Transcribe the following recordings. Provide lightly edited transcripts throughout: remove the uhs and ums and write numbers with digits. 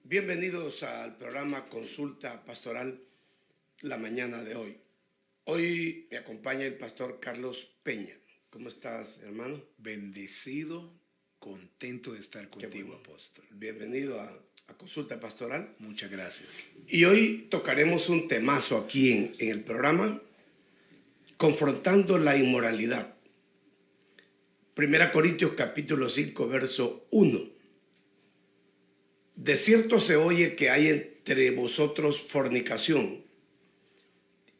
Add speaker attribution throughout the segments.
Speaker 1: Bienvenidos al programa Consulta Pastoral la mañana de hoy. Hoy me acompaña el pastor Carlos Peña. ¿Cómo estás, hermano?
Speaker 2: Bendecido, contento de estar contigo,
Speaker 1: bueno.
Speaker 2: apóstol.
Speaker 1: Bienvenido a Consulta Pastoral.
Speaker 2: Muchas gracias.
Speaker 1: Y hoy tocaremos un temazo aquí en el programa, confrontando la inmoralidad. 1 Corintios capítulo 5, verso 1. De cierto se oye que hay entre vosotros fornicación,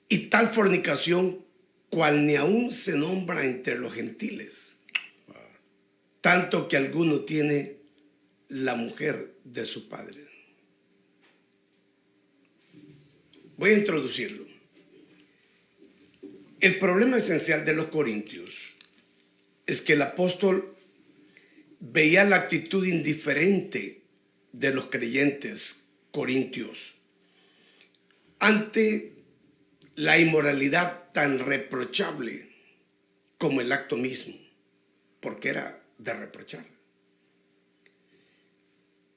Speaker 1: y tal fornicación cual ni aún se nombra entre los gentiles, tanto que alguno tiene la mujer de su padre. Voy a introducirlo. El problema esencial de los corintios es que el apóstol veía la actitud indiferente de los creyentes corintios ante la inmoralidad tan reprochable como el acto mismo, porque era de reprochar.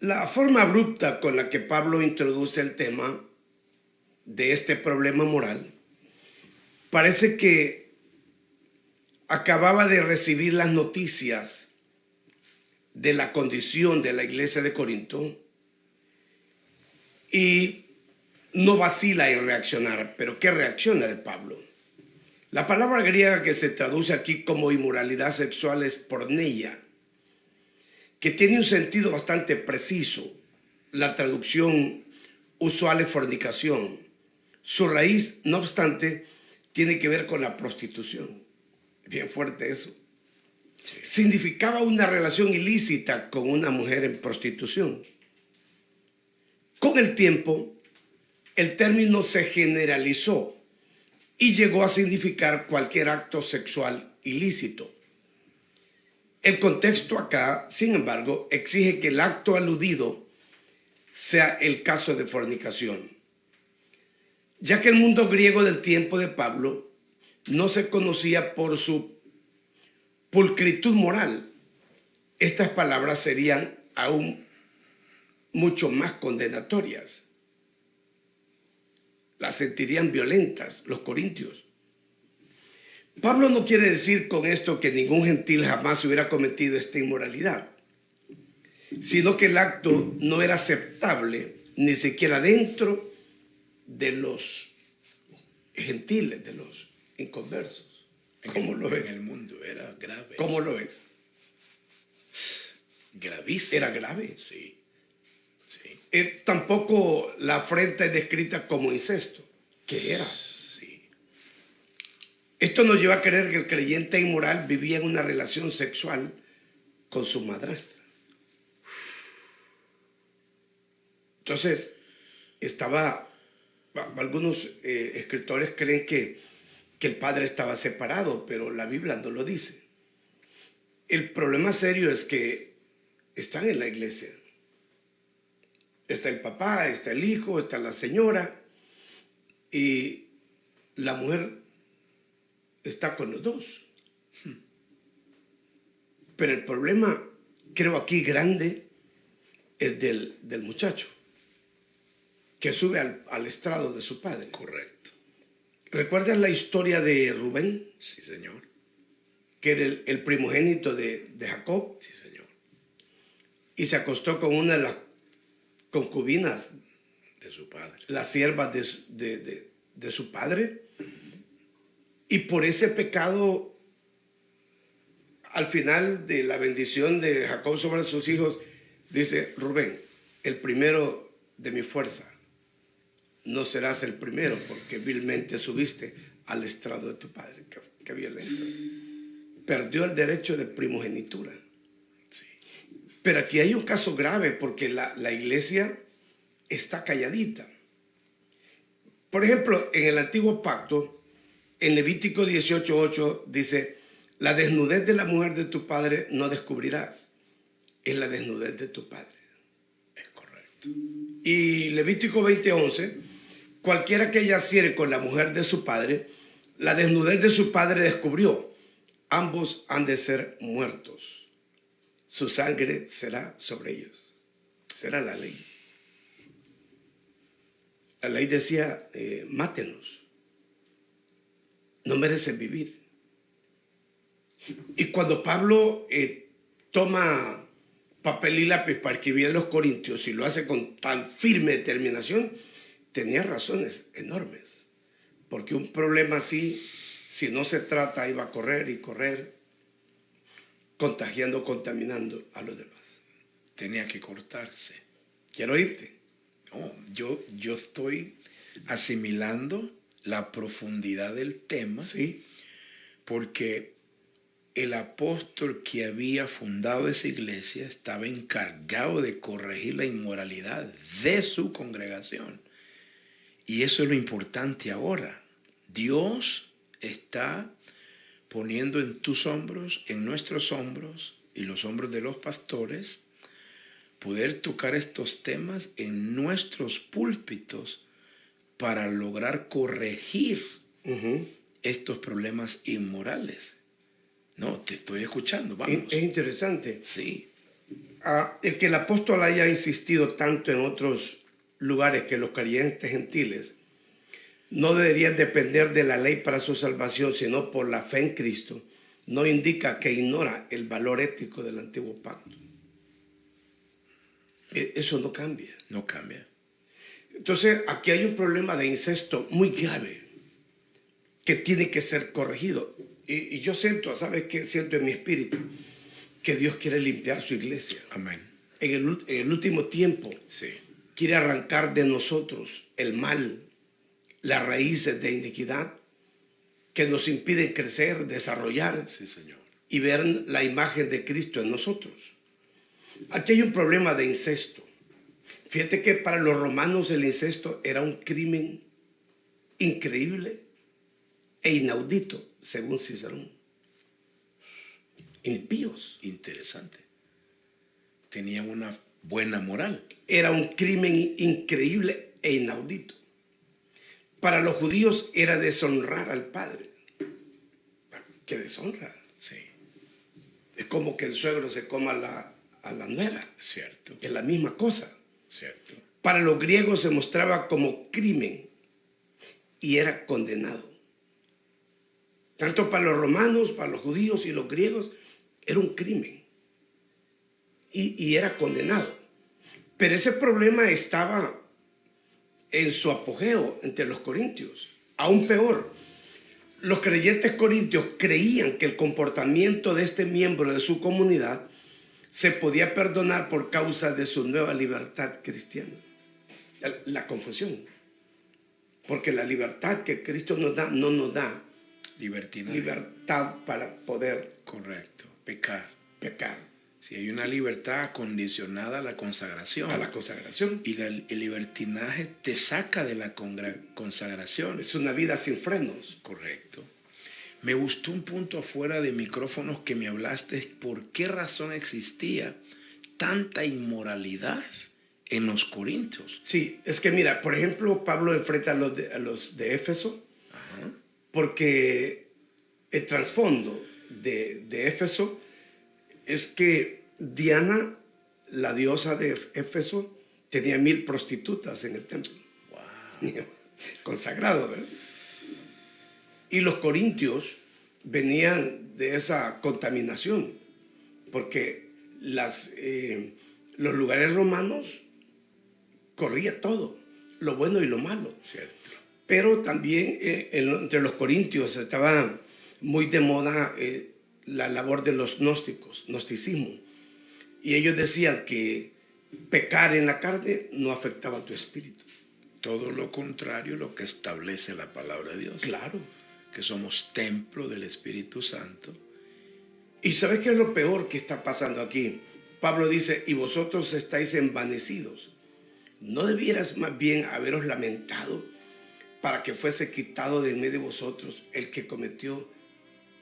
Speaker 1: La forma abrupta con la que Pablo introduce el tema de este problema moral parece que acababa de recibir las noticias de la condición de la iglesia de Corinto y no vacila en reaccionar. Pero ¿qué reacciona de Pablo? La palabra griega que se traduce aquí como inmoralidad sexual es porneia, que tiene un sentido bastante preciso. La traducción usual es fornicación. Su raíz, no obstante, tiene que ver con la prostitución. Bien fuerte eso. Sí. Significaba una relación ilícita con una mujer en prostitución. Con el tiempo, el término se generalizó y llegó a significar cualquier acto sexual ilícito. El contexto acá, sin embargo, exige que el acto aludido sea el caso de fornicación, ya que el mundo griego del tiempo de Pablo no se conocía por su pulcritud moral. Estas palabras serían aún mucho más condenatorias. Las sentirían violentas los corintios. Pablo no quiere decir con esto que ningún gentil jamás hubiera cometido esta inmoralidad, sino que el acto no era aceptable ni siquiera dentro de los gentiles, de los inconversos. ¿Cómo lo ves?
Speaker 2: En el mundo era grave.
Speaker 1: ¿Cómo lo es?
Speaker 2: Gravísimo.
Speaker 1: Era grave.
Speaker 2: Sí. Sí.
Speaker 1: Tampoco la afrenta es descrita como incesto, que era.
Speaker 2: Sí.
Speaker 1: Esto nos lleva a creer que el creyente inmoral vivía en una relación sexual con su madrastra. Entonces, algunos escritores creen que el padre estaba separado, pero la Biblia no lo dice. El problema serio es que están en la iglesia. Está el papá, está el hijo, está la señora, y la mujer está con los dos. Pero el problema, creo aquí grande, es del muchacho, que sube al estrado de su padre.
Speaker 2: Correcto.
Speaker 1: ¿Recuerdas la historia de Rubén?
Speaker 2: Sí, señor.
Speaker 1: Que era el primogénito de Jacob.
Speaker 2: Sí, señor.
Speaker 1: Y se acostó con una de las concubinas
Speaker 2: de su padre,
Speaker 1: las siervas de su padre. Y por ese pecado, al final de la bendición de Jacob sobre sus hijos, dice: Rubén, el primero de mi fuerza, no serás el primero, porque vilmente subiste al estrado de tu padre. Qué violento. Perdió el derecho de primogenitura.
Speaker 2: Sí.
Speaker 1: Pero aquí hay un caso grave, porque la iglesia está calladita. Por ejemplo, en el Antiguo Pacto, en Levítico 18:8 dice: la desnudez de la mujer de tu padre no descubrirás, es la desnudez de tu padre.
Speaker 2: Es correcto.
Speaker 1: Y Levítico 20:11: cualquiera que yaciere con la mujer de su padre, la desnudez de su padre descubrió. Ambos han de ser muertos. Su sangre será sobre ellos. Esa era la ley. La ley decía, mátenos. No merecen vivir. Y cuando Pablo toma papel y lápiz para escribir a los Corintios y lo hace con tan firme determinación, tenía razones enormes. Porque un problema así, si no se trata, iba a correr y correr, contagiando, contaminando a los demás.
Speaker 2: Tenía que cortarse.
Speaker 1: Quiero irte.
Speaker 2: No, yo estoy asimilando la profundidad del tema,
Speaker 1: Sí.
Speaker 2: porque el apóstol que había fundado esa iglesia estaba encargado de corregir la inmoralidad de su congregación. Y eso es lo importante ahora. Dios está poniendo en tus hombros, en nuestros hombros y los hombros de los pastores, poder tocar estos temas en nuestros púlpitos para lograr corregir estos problemas inmorales. No, te estoy escuchando, vamos.
Speaker 1: Es interesante.
Speaker 2: Sí,
Speaker 1: El que el apóstol haya insistido tanto en otros lugares que los creyentes gentiles no deberían depender de la ley para su salvación, sino por la fe en Cristo, no indica que ignora el valor ético del antiguo pacto. Eso no cambia.
Speaker 2: no cambia.
Speaker 1: Entonces, aquí hay un problema de incesto muy grave que tiene que ser corregido. Y yo siento, ¿sabes qué? Siento en mi espíritu que Dios quiere limpiar su iglesia.
Speaker 2: Amén.
Speaker 1: En el último tiempo
Speaker 2: Sí,
Speaker 1: quiere arrancar de nosotros el mal, las raíces de iniquidad que nos impiden crecer, desarrollar
Speaker 2: sí, Señor.
Speaker 1: y ver la imagen de Cristo en nosotros. Aquí hay un problema de incesto. Fíjate que para los romanos el incesto era un crimen increíble e inaudito, según Cicerón. Impíos.
Speaker 2: Interesante. Tenía una buena moral.
Speaker 1: Era un crimen increíble e inaudito. Para los judíos era deshonrar al padre. ¿Qué deshonra?
Speaker 2: Sí,
Speaker 1: Es como que el suegro se coma a la nuera.
Speaker 2: cierto,
Speaker 1: Es la misma cosa.
Speaker 2: cierto.
Speaker 1: Para los griegos se mostraba como crimen y era condenado. Tanto para los romanos, para los judíos y los griegos, era un crimen y era condenado. Pero ese problema estaba en su apogeo entre los corintios. Aún peor, los creyentes corintios creían que el comportamiento de este miembro de su comunidad se podía perdonar por causa de su nueva libertad cristiana. La confusión. Porque la libertad que Cristo nos da no nos da
Speaker 2: Libertinaje.
Speaker 1: libertad para poder
Speaker 2: Correcto. Pecar.
Speaker 1: pecar
Speaker 2: Si hay una libertad condicionada a la consagración.
Speaker 1: a la consagración.
Speaker 2: Y el libertinaje te saca de la consagración.
Speaker 1: Es una vida sin frenos.
Speaker 2: Correcto. Me gustó un punto afuera de micrófonos que me hablaste. ¿Por qué razón existía tanta inmoralidad en los corintios?
Speaker 1: Sí, es que mira, por ejemplo, Pablo enfrenta a los de Éfeso
Speaker 2: Ajá.
Speaker 1: porque el trasfondo de Éfeso es que Diana, la diosa de Éfeso, tenía 1000 prostitutas en el templo.
Speaker 2: Wow.
Speaker 1: Consagrado, ¿verdad? Y los corintios venían de esa contaminación, porque los lugares romanos corría todo, lo bueno y lo malo.
Speaker 2: Cierto.
Speaker 1: Pero también entre los corintios estaba muy de moda la labor de los gnósticos, gnosticismo. Y ellos decían que pecar en la carne no afectaba a tu espíritu.
Speaker 2: Todo lo contrario, lo que establece la palabra de Dios.
Speaker 1: Claro.
Speaker 2: Que somos templo del Espíritu Santo.
Speaker 1: ¿Y sabes qué es lo peor que está pasando aquí? Pablo dice, y vosotros estáis envanecidos. ¿No debieras más bien haberos lamentado para que fuese quitado de en medio de vosotros el que cometió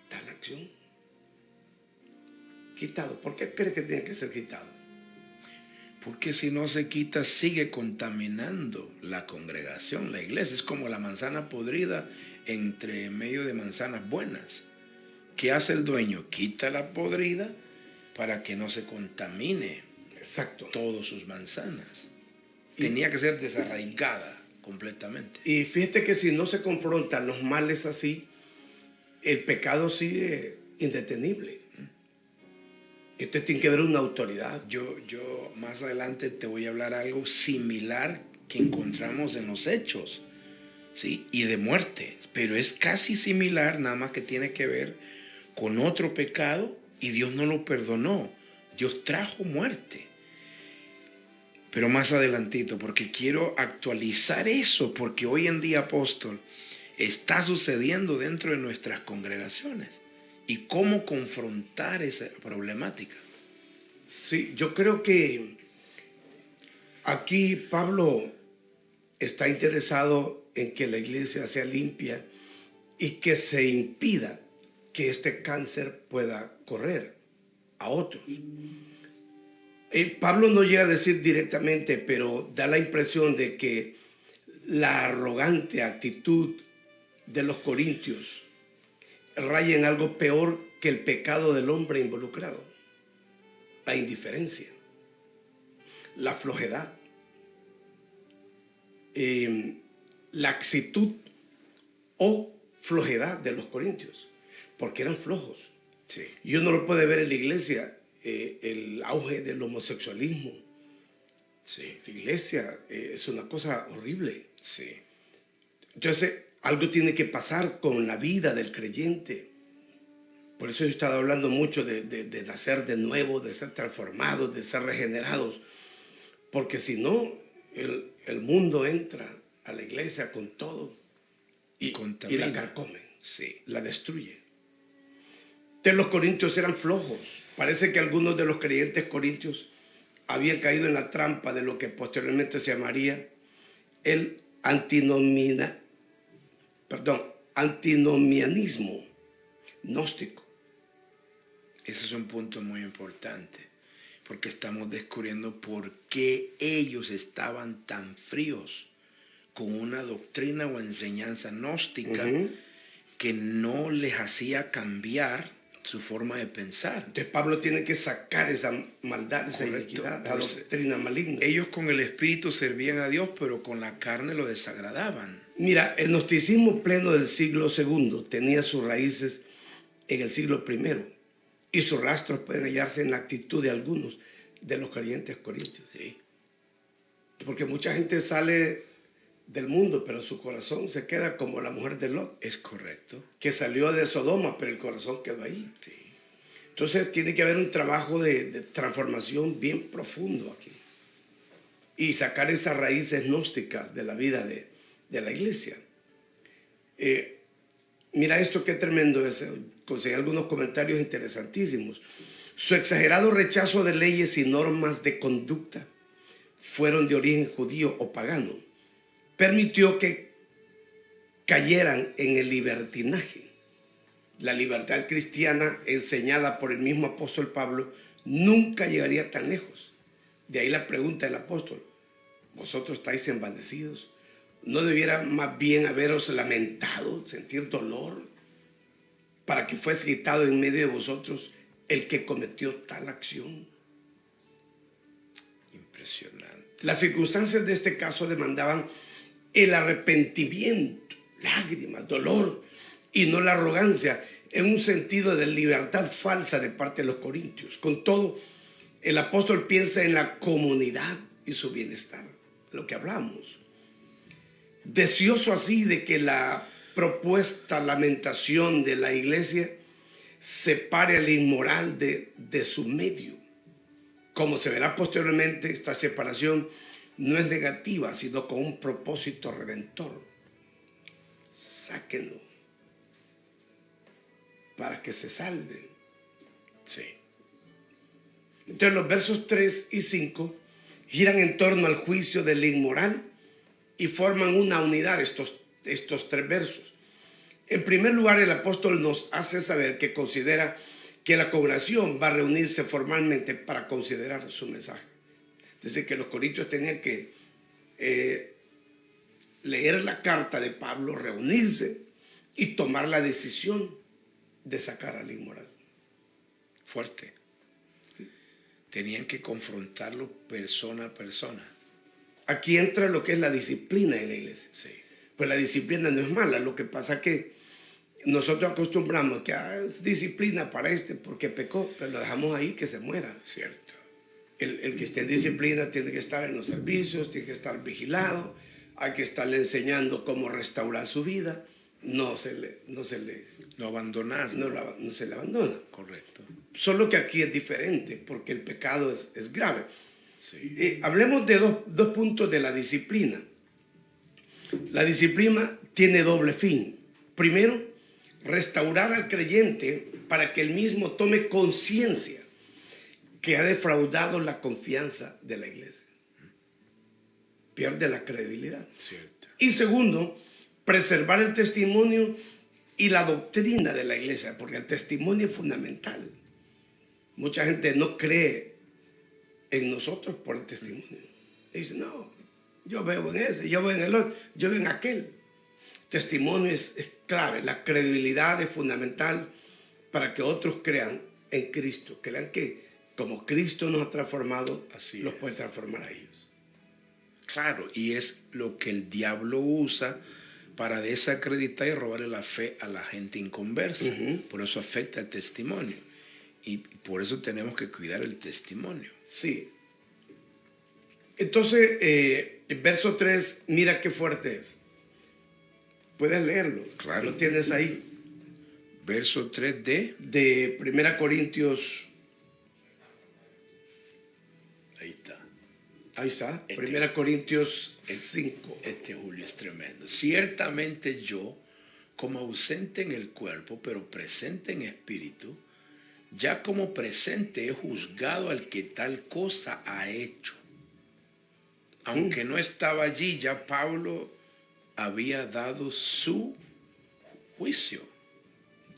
Speaker 1: tal acción? Quitado. ¿Por qué crees que tiene que ser quitado?
Speaker 2: Porque si no se quita, sigue contaminando la congregación, la iglesia. Es como la manzana podrida entre medio de manzanas buenas. ¿Qué hace el dueño? Quita la podrida para que no se contamine
Speaker 1: Exacto.
Speaker 2: todas sus manzanas. Tenía que ser desarraigada completamente.
Speaker 1: Y fíjate que si no se confrontan los males así, el pecado sigue indetenible. Entonces tiene que haber una autoridad.
Speaker 2: Yo más adelante te voy a hablar algo similar que encontramos en los Hechos, ¿sí? Y de muerte, pero es casi similar, nada más que tiene que ver con otro pecado y Dios no lo perdonó. Dios trajo muerte. Pero más adelantito, porque quiero actualizar eso, porque hoy en día, apóstol, está sucediendo dentro de nuestras congregaciones. ¿Y cómo confrontar esa problemática?
Speaker 1: Sí, yo creo que aquí Pablo está interesado en que la iglesia sea limpia y que se impida que este cáncer pueda correr a otros. Pablo no llega a decir directamente, pero da la impresión de que la arrogante actitud de los corintios raya en algo peor que el pecado del hombre involucrado: la indiferencia, la flojedad, laxitud o flojedad de los corintios, porque eran flojos.
Speaker 2: Sí.
Speaker 1: Y uno lo puede ver en la iglesia, el auge del homosexualismo.
Speaker 2: Sí.
Speaker 1: La iglesia es una cosa horrible.
Speaker 2: Sí.
Speaker 1: Entonces, algo tiene que pasar con la vida del creyente. Por eso yo he estado hablando mucho de nacer de nuevo, de ser transformados, de ser regenerados. Porque si no, el mundo entra a la iglesia con todo y la carcome,
Speaker 2: sí,
Speaker 1: la destruye. Entonces los corintios eran flojos. Parece que algunos de los creyentes corintios habían caído en la trampa de lo que posteriormente se llamaría el antinomianismo gnóstico.
Speaker 2: Ese es un punto muy importante, porque estamos descubriendo por qué ellos estaban tan fríos con una doctrina o enseñanza gnóstica que no les hacía cambiar su forma de pensar.
Speaker 1: Entonces Pablo tiene que sacar esa maldad, esa iniquidad, esa doctrina maligna.
Speaker 2: Ellos con el espíritu servían a Dios, pero con la carne lo desagradaban.
Speaker 1: Mira, el gnosticismo pleno del siglo II tenía sus raíces en el siglo I, y sus rastros pueden hallarse en la actitud de algunos de los creyentes corintios.
Speaker 2: Sí.
Speaker 1: Porque mucha gente sale del mundo, pero su corazón se queda como la mujer de Lot.
Speaker 2: Es correcto.
Speaker 1: Que salió de Sodoma, pero el corazón quedó ahí.
Speaker 2: Sí.
Speaker 1: Entonces tiene que haber un trabajo de transformación bien profundo aquí. Y sacar esas raíces gnósticas de la vida de la iglesia. Mira esto qué tremendo es. Conseguí algunos comentarios interesantísimos. Su exagerado rechazo de leyes y normas de conducta fueron de origen judío o pagano. Permitió que cayeran en el libertinaje. La libertad cristiana enseñada por el mismo apóstol Pablo nunca llegaría tan lejos. De ahí la pregunta del apóstol: ¿vosotros estáis envanecidos? ¿No debiera más bien haberos lamentado, sentir dolor, para que fuese quitado en medio de vosotros el que cometió tal acción?
Speaker 2: Impresionante.
Speaker 1: Las circunstancias de este caso demandaban el arrepentimiento, lágrimas, dolor, y no la arrogancia, en un sentido de libertad falsa de parte de los corintios. Con todo, el apóstol piensa en la comunidad y su bienestar, lo que hablamos. Deseoso así de que la propuesta lamentación de la iglesia separe al inmoral de su medio. Como se verá posteriormente, esta separación no es negativa, sino con un propósito redentor. Sáquenlo para que se salven.
Speaker 2: Sí.
Speaker 1: Entonces los versos 3 y 5 giran en torno al juicio del inmoral y forman una unidad estos tres versos. En primer lugar, el apóstol nos hace saber que considera que la congregación va a reunirse formalmente para considerar su mensaje. Es decir, que los corintios tenían que leer la carta de Pablo, reunirse y tomar la decisión de sacar al inmoral.
Speaker 2: Fuerte.
Speaker 1: ¿Sí?
Speaker 2: tenían que confrontarlo persona a persona.
Speaker 1: Aquí entra lo que es la disciplina en la iglesia.
Speaker 2: Sí,
Speaker 1: Pues la disciplina no es mala, lo que pasa es que nosotros acostumbramos que es disciplina para porque pecó, pero lo dejamos ahí que se muera.
Speaker 2: cierto.
Speaker 1: El que esté en disciplina tiene que estar en los servicios, tiene que estar vigilado, hay que estarle enseñando cómo restaurar su vida, no se
Speaker 2: No abandonarlo.
Speaker 1: no se le abandona.
Speaker 2: Correcto.
Speaker 1: Solo que aquí es diferente, porque el pecado es grave.
Speaker 2: Sí.
Speaker 1: Hablemos de dos puntos de la disciplina. La disciplina tiene doble fin. Primero, restaurar al creyente para que él mismo tome conciencia que ha defraudado la confianza de la iglesia. Pierde la credibilidad.
Speaker 2: Cierto.
Speaker 1: Y segundo, preservar el testimonio y la doctrina de la iglesia, porque el testimonio es fundamental. Mucha gente no cree en nosotros por el testimonio. Dice, no, yo veo en ese, yo veo en el otro, yo veo en aquel. Testimonio es clave, la credibilidad es fundamental para que otros crean en Cristo, crean que como Cristo nos ha transformado,
Speaker 2: Así
Speaker 1: los
Speaker 2: es.
Speaker 1: puede transformar a ellos.
Speaker 2: Claro, y es lo que el diablo usa para desacreditar y robarle la fe a la gente inconversa.
Speaker 1: Ujú.
Speaker 2: Por eso afecta el testimonio. Y por eso tenemos que cuidar el testimonio.
Speaker 1: Sí. Entonces, el verso 3, mira qué fuerte es. Puedes leerlo.
Speaker 2: Claro.
Speaker 1: Lo tienes ahí.
Speaker 2: Verso 3d.
Speaker 1: De 1 Corintios.
Speaker 2: Ahí está.
Speaker 1: Ahí está. 1 Corintios 5.
Speaker 2: Este Julio es tremendo. Ciertamente yo, como ausente en el cuerpo, pero presente en espíritu, ya como presente he juzgado al que tal cosa ha hecho. Aunque no estaba allí, ya Pablo había dado su juicio.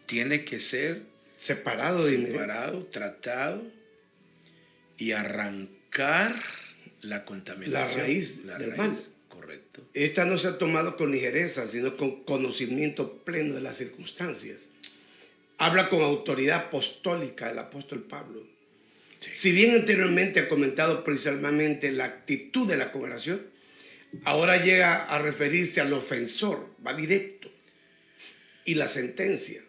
Speaker 2: Tiene que ser
Speaker 1: Separado de
Speaker 2: separado, tratado y arrancar la contaminación.
Speaker 1: La raíz del mal.
Speaker 2: Correcto.
Speaker 1: Esta no se ha tomado con ligereza, sino con conocimiento pleno de las circunstancias. Habla con autoridad apostólica el apóstol Pablo.
Speaker 2: Sí.
Speaker 1: Si bien anteriormente ha comentado principalmente la actitud de la congregación, ahora llega a referirse al ofensor, va directo. Y la sentencia.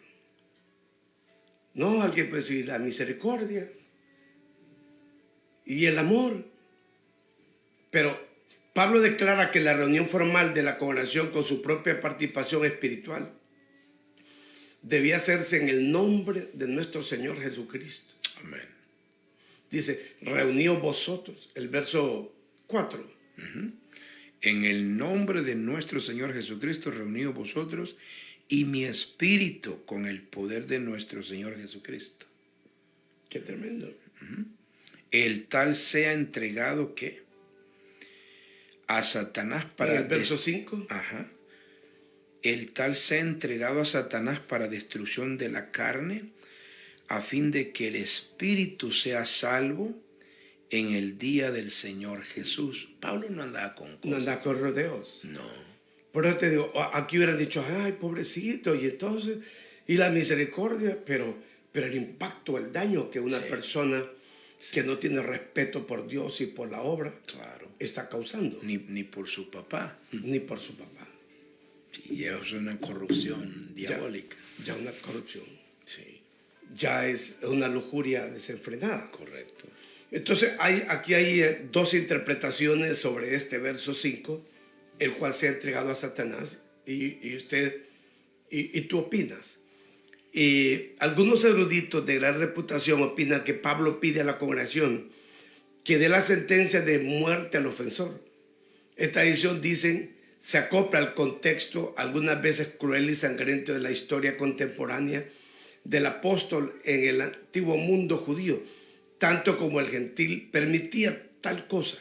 Speaker 1: No, alguien puede decir la misericordia y el amor. Pero Pablo declara que la reunión formal de la congregación con su propia participación espiritual debía hacerse en el nombre de nuestro Señor Jesucristo.
Speaker 2: Amén.
Speaker 1: Dice, reuníos vosotros, el verso 4.
Speaker 2: En el nombre de nuestro Señor Jesucristo, reunidos vosotros y mi espíritu con el poder de nuestro Señor Jesucristo.
Speaker 1: Qué tremendo.
Speaker 2: El tal sea entregado que a Satanás para...
Speaker 1: el verso 5.
Speaker 2: Ajá. El tal sea entregado a Satanás para destrucción de la carne, a fin de que el espíritu sea salvo en el día del Señor Jesús. Pablo no andaba con cosas.
Speaker 1: No anda con rodeos.
Speaker 2: No.
Speaker 1: Por eso te digo, aquí hubieran dicho, ay, pobrecito, y entonces, y la misericordia, pero el impacto, el daño que una
Speaker 2: Sí.
Speaker 1: persona que no tiene respeto por Dios y por la obra
Speaker 2: Claro.
Speaker 1: está causando,
Speaker 2: Ni por su papá.
Speaker 1: ni por su papá.
Speaker 2: Y eso es una corrupción diabólica.
Speaker 1: Ya una corrupción,
Speaker 2: Sí,
Speaker 1: ya es una lujuria desenfrenada.
Speaker 2: correcto.
Speaker 1: Entonces, aquí hay dos interpretaciones sobre este verso 5, el cual se ha entregado a Satanás, y tú opinas. Y algunos eruditos de gran reputación opinan que Pablo pide a la congregación que dé la sentencia de muerte al ofensor. Esta edición, dicen, se acopla al contexto algunas veces cruel y sangriento de la historia contemporánea del apóstol en el antiguo mundo judío, tanto como el gentil permitía tal cosa.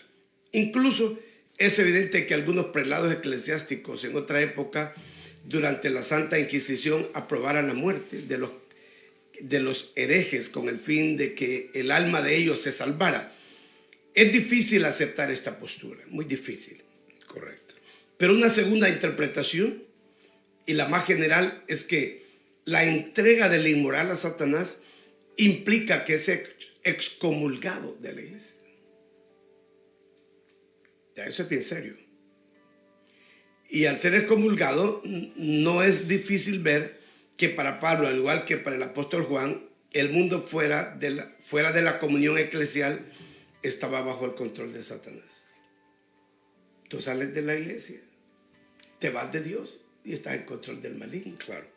Speaker 1: Incluso es evidente que algunos prelados eclesiásticos en otra época, durante la Santa Inquisición, aprobaran la muerte de los herejes con el fin de que el alma de ellos se salvara. Es difícil aceptar esta postura, muy difícil.
Speaker 2: Correcto.
Speaker 1: Pero una segunda interpretación, y la más general, es que la entrega del inmoral a Satanás implica que ese excomulgado de la iglesia. Ya, eso es bien serio. Y al ser excomulgado, no es difícil ver que para Pablo, al igual que para el apóstol Juan, el mundo fuera de la comunión eclesial estaba bajo el control de Satanás. Tú sales de la iglesia, te vas de Dios y estás en control del maligno.
Speaker 2: Claro.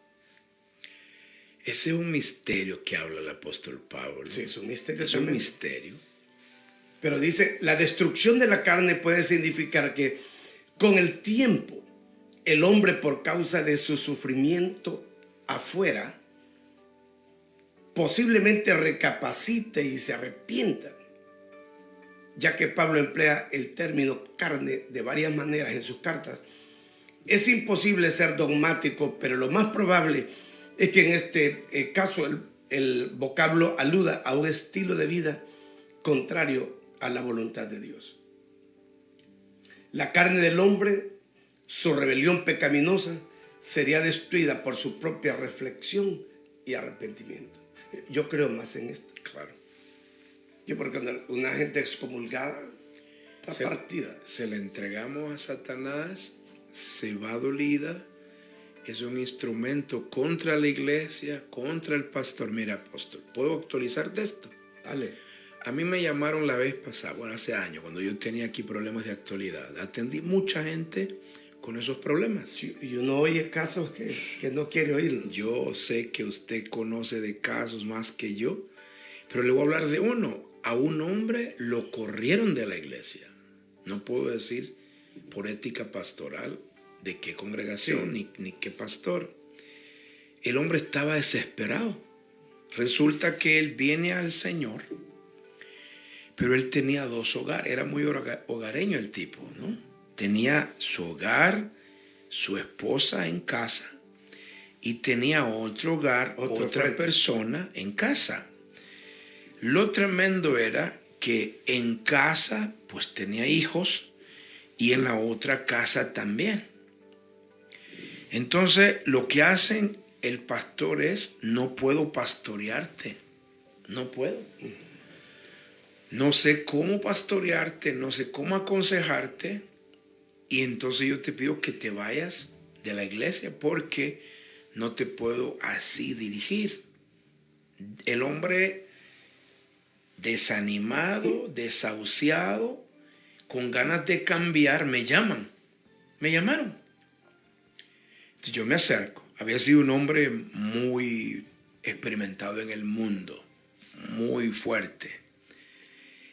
Speaker 2: Ese es un misterio que habla el apóstol Pablo.
Speaker 1: Sí, es un misterio.
Speaker 2: Es un misterio.
Speaker 1: Pero dice, la destrucción de la carne puede significar que con el tiempo el hombre, por causa de su sufrimiento afuera, posiblemente recapacite y se arrepienta, ya que Pablo emplea el término carne de varias maneras en sus cartas. Es imposible ser dogmático, pero lo más probable es que en este caso el vocablo aluda a un estilo de vida contrario a la voluntad de Dios. La carne del hombre, su rebelión pecaminosa, sería destruida por su propia reflexión y arrepentimiento. Yo creo más en esto.
Speaker 2: Claro.
Speaker 1: Yo, porque una gente excomulgada está partida.
Speaker 2: Se la entregamos a Satanás, se va dolida, es un instrumento contra la iglesia, contra el pastor. Mira, apóstol, ¿puedo actualizarte esto?
Speaker 1: Dale.
Speaker 2: A mí me llamaron la vez pasada, bueno, hace años, cuando yo tenía aquí problemas de actualidad. Atendí mucha gente con esos problemas.
Speaker 1: Sí, y uno oye casos que no quiere oírlo.
Speaker 2: Yo sé que usted conoce de casos más que yo, pero le voy a hablar de uno. A un hombre lo corrieron de la iglesia. No puedo decir por ética pastoral de qué congregación ni qué pastor. El hombre estaba desesperado. Resulta que él viene al Señor, pero él tenía 2 hogares. Era muy hogareño el tipo, ¿no? Tenía su hogar, su esposa en casa, y tenía otro hogar, otra persona en casa. Lo tremendo era que en casa pues tenía hijos y en la otra casa también. Entonces lo que hacen el pastor es: no puedo pastorearte, no puedo. No sé cómo pastorearte, no sé cómo aconsejarte, y entonces yo te pido que te vayas de la iglesia porque no te puedo así dirigir. El hombre desanimado, desahuciado, con ganas de cambiar, me llamaron. Entonces yo me acerco. Había sido un hombre muy experimentado en el mundo, muy fuerte.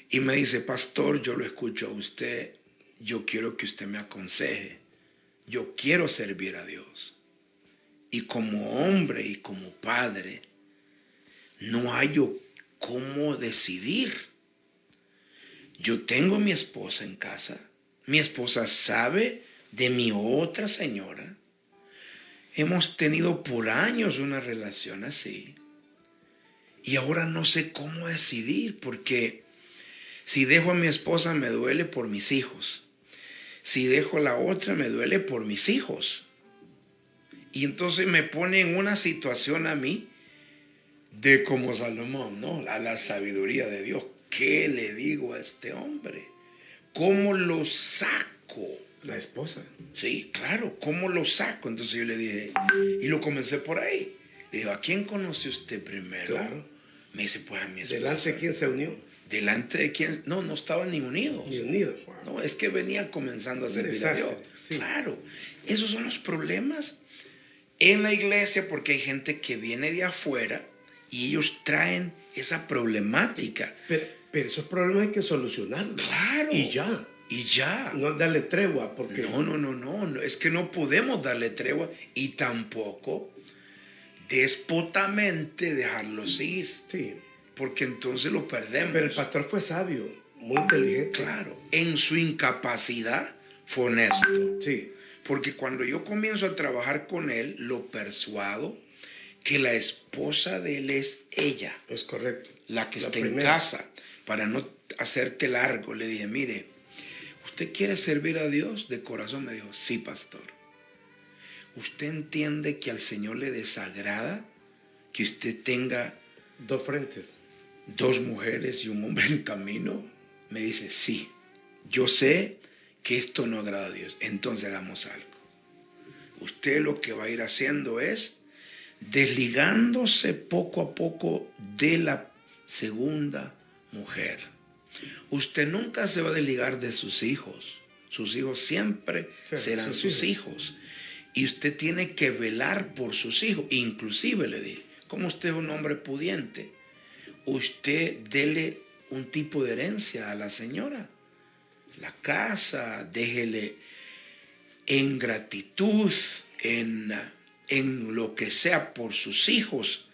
Speaker 2: Y me dice: pastor, yo lo escucho a usted, yo quiero que usted me aconseje. Yo quiero servir a Dios. Y como hombre y como padre, no hallo cómo decidir. Yo tengo mi esposa en casa. Mi esposa sabe de mi otra señora. Hemos tenido por años una relación así. Y ahora no sé cómo decidir, porque si dejo a mi esposa me duele por mis hijos. Si dejo a la otra me duele por mis hijos. Y entonces me pone en una situación a mí de como Salomón, ¿no? A la sabiduría de Dios. ¿Qué le digo a este hombre? ¿Cómo lo saco?
Speaker 1: La esposa.
Speaker 2: Sí, claro, ¿cómo lo saco? Entonces yo le dije, y lo comencé por ahí. Le digo: ¿a quién conoce usted primero?
Speaker 1: Claro.
Speaker 2: Me dice: pues a mi esposa.
Speaker 1: ¿Delante de quién se unió?
Speaker 2: ¿Delante de quién? No, no estaban ni unidos.
Speaker 1: Ni unidos. Wow.
Speaker 2: No, es que venían comenzando a servir a Dios.
Speaker 1: Sí.
Speaker 2: Claro, esos son los problemas en la iglesia, porque hay gente que viene de afuera y ellos traen esa problemática.
Speaker 1: Pero esos problemas hay que solucionarlos.
Speaker 2: Claro.
Speaker 1: Y ya.
Speaker 2: Y ya.
Speaker 1: No darle tregua, porque...
Speaker 2: No, es que no podemos darle tregua y tampoco déspotamente dejarlos ir.
Speaker 1: Sí.
Speaker 2: Porque entonces lo perdemos.
Speaker 1: Pero el pastor fue sabio, muy inteligente.
Speaker 2: Claro, en su incapacidad fue honesto.
Speaker 1: Sí.
Speaker 2: Porque cuando yo comienzo a trabajar con él, lo persuado que la esposa de él es ella.
Speaker 1: Es correcto.
Speaker 2: La que está
Speaker 1: primera.
Speaker 2: en casa. Para no hacerte largo, le dije: mire, ¿usted quiere servir a Dios de corazón? Me dijo: sí, pastor. ¿Usted entiende que al Señor le desagrada que usted tenga
Speaker 1: 2 frentes?
Speaker 2: 2 mujeres y un hombre en camino, me dice, sí, yo sé que esto no agrada a Dios, entonces hagamos algo. Usted lo que va a ir haciendo es desligándose poco a poco de la segunda mujer. Usted nunca se va a desligar de sus hijos. Sus hijos siempre serán sus hijos. Y usted tiene que velar por sus hijos. Inclusive le dije, como usted es un hombre pudiente, usted dele un tipo de herencia a la señora. La casa, déjele en gratitud, en lo que sea por sus hijos.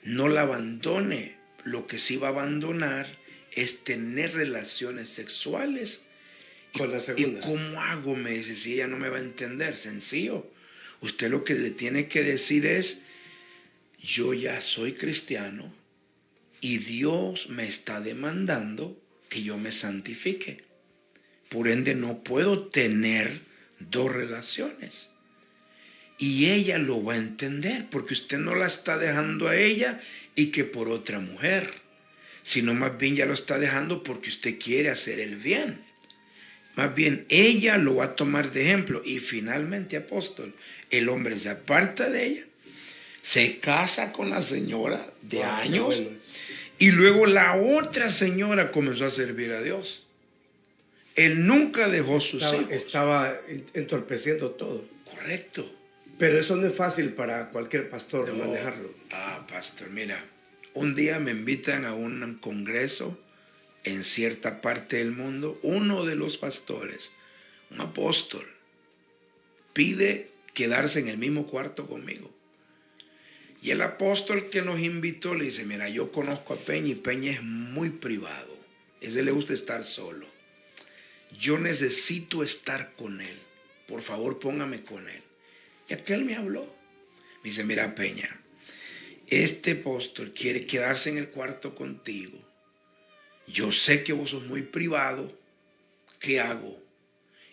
Speaker 2: No la abandone. Lo que sí va a abandonar es tener relaciones sexuales.
Speaker 1: Con la segunda.
Speaker 2: ¿Y cómo hago? Me dice, si ella no me va a entender. Sencillo. Usted lo que le tiene que decir es, yo ya soy cristiano y Dios me está demandando que yo me santifique. Por ende, no puedo tener 2 relaciones. Y ella lo va a entender, porque usted no la está dejando a ella y que por otra mujer, sino más bien ya lo está dejando porque usted quiere hacer el bien. Más bien, ella lo va a tomar de ejemplo. Y finalmente, apóstol, el hombre se aparta de ella, se casa con la señora de años,
Speaker 1: bueno.
Speaker 2: y luego la otra señora comenzó a servir a Dios. Él nunca dejó sus hijos.
Speaker 1: Estaba entorpeciendo todo.
Speaker 2: Correcto.
Speaker 1: Pero eso no es fácil para cualquier pastor manejarlo.
Speaker 2: Pastor, mira, un día me invitan a un congreso en cierta parte del mundo. Uno de los pastores, un apóstol, pide quedarse en el mismo cuarto conmigo. Y el apóstol que nos invitó le dice, mira, yo conozco a Peña y Peña es muy privado. A ese le gusta estar solo. Yo necesito estar con él. Por favor, póngame con él. Y aquel me habló. Me dice, mira, Peña, este apóstol quiere quedarse en el cuarto contigo. Yo sé que vos sos muy privado. ¿Qué hago?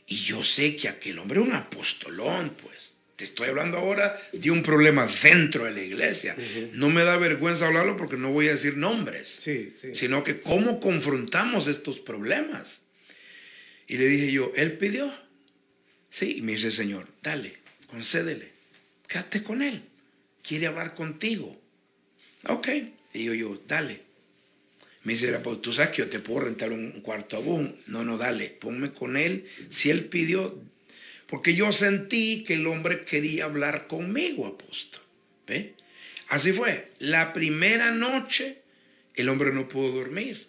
Speaker 2: Y yo sé que aquel hombre es un apostolón, pues. Te estoy hablando ahora de un problema dentro de la iglesia. No me da vergüenza hablarlo porque no voy a decir nombres.
Speaker 1: Sí.
Speaker 2: Sino que cómo confrontamos estos problemas. Y le dije yo, ¿él pidió? Sí. Y me dice el Señor, dale, concédele. Quédate con él. Quiere hablar contigo. Ok. Y yo, dale. Me dice, pues tú sabes que yo te puedo rentar un cuarto a vos. No, dale, ponme con él. Si él pidió, porque yo sentí que el hombre quería hablar conmigo, apóstol. ¿Ve? Así fue. La primera noche, el hombre no pudo dormir.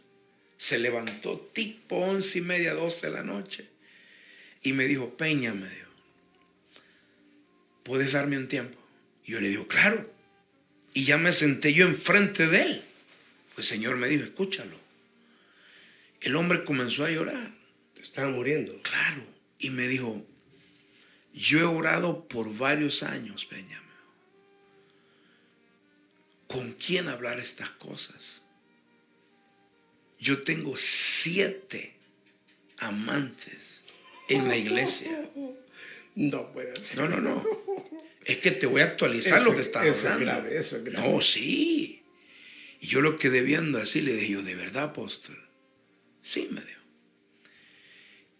Speaker 2: Se levantó tipo 11:30, 12 de la noche. Y me dijo, Peña, me dijo, ¿puedes darme un tiempo? Y yo le digo, claro. Y ya me senté yo enfrente de él. El Señor me dijo, escúchalo. El hombre comenzó a llorar.
Speaker 1: Estaba muriendo.
Speaker 2: Claro. Y me dijo, yo he orado por varios años, Peña. ¿Con quién hablar estas cosas? Yo tengo 7 amantes en la iglesia.
Speaker 1: No puede ser.
Speaker 2: No. Es que te voy a actualizar lo que está hablando.
Speaker 1: Eso es grave.
Speaker 2: No, sí. Y yo lo quedé viendo así, le dije yo, ¿de verdad, apóstol? Sí, me dijo.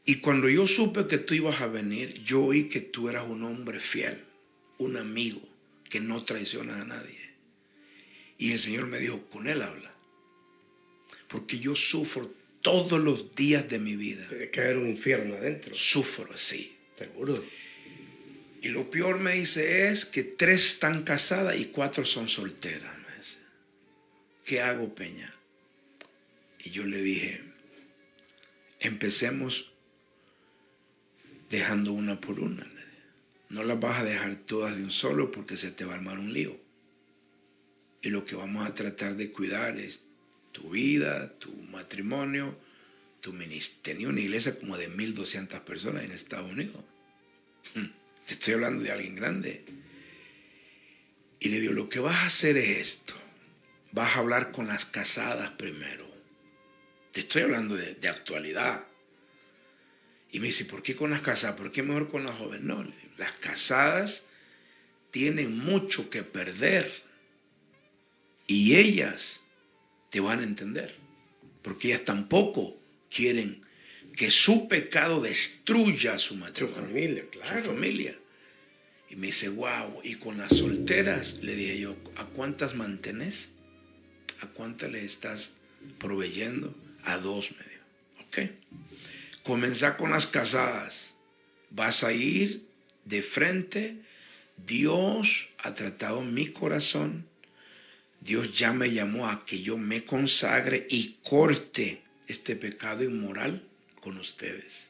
Speaker 2: Y cuando yo supe que tú ibas a venir, yo oí que tú eras un hombre fiel, un amigo, que no traiciona a nadie. Y el Señor me dijo, con él habla. Porque yo sufro todos los días de mi vida.
Speaker 1: Tiene que haber un infierno adentro.
Speaker 2: Sufro así.
Speaker 1: Seguro.
Speaker 2: Y lo peor, me dice, es que 3 están casadas y 4 son solteras. Me dice, ¿qué hago, Peña? Y yo le dije, empecemos dejando una por una. No las vas a dejar todas de un solo porque se te va a armar un lío. Y lo que vamos a tratar de cuidar es tu vida, tu matrimonio, tu ministerio. Tenía una iglesia como de 1,200 personas en Estados Unidos. Te estoy hablando de alguien grande. Y le digo, lo que vas a hacer es esto. Vas a hablar con las casadas primero. Te estoy hablando de actualidad. Y me dice, ¿por qué con las casadas? ¿Por qué mejor con las jóvenes? No, le digo, las casadas tienen mucho que perder. Y ellas te van a entender. Porque ellas tampoco quieren que su pecado destruya su
Speaker 1: Su
Speaker 2: matrimonio.
Speaker 1: familia, claro.
Speaker 2: Su familia. Y me dice, wow, y con las solteras, le dije yo, ¿a cuántas mantenés? ¿A cuántas le estás proveyendo? A 2, me dijo. Ok. Comenzá con las casadas. Vas a ir de frente. Dios ha tratado mi corazón. Dios ya me llamó a que yo me consagre y corte este pecado inmoral con ustedes.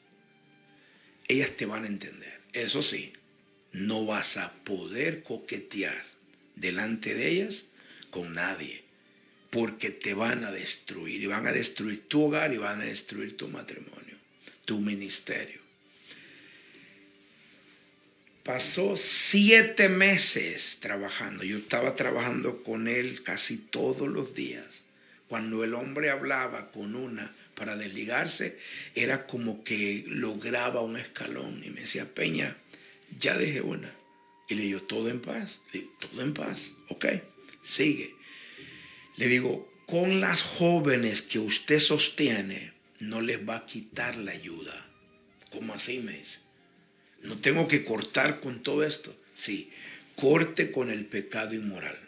Speaker 2: Ellas te van a entender. Eso sí, no vas a poder coquetear delante de ellas con nadie, porque te van a destruir, y van a destruir tu hogar y van a destruir tu matrimonio, tu ministerio. Pasó 7 meses trabajando. Yo estaba trabajando con él casi todos los días. Cuando el hombre hablaba con una para desligarse, era como que lograba un escalón. Y me decía, Peña, ya dejé una. Y le digo, ¿todo en paz? Le digo, todo en paz. Ok, sigue. Le digo, con las jóvenes que usted sostiene, no les va a quitar la ayuda. ¿Cómo así? Me dice. ¿No tengo que cortar con todo esto? Sí, corte con el pecado inmoral.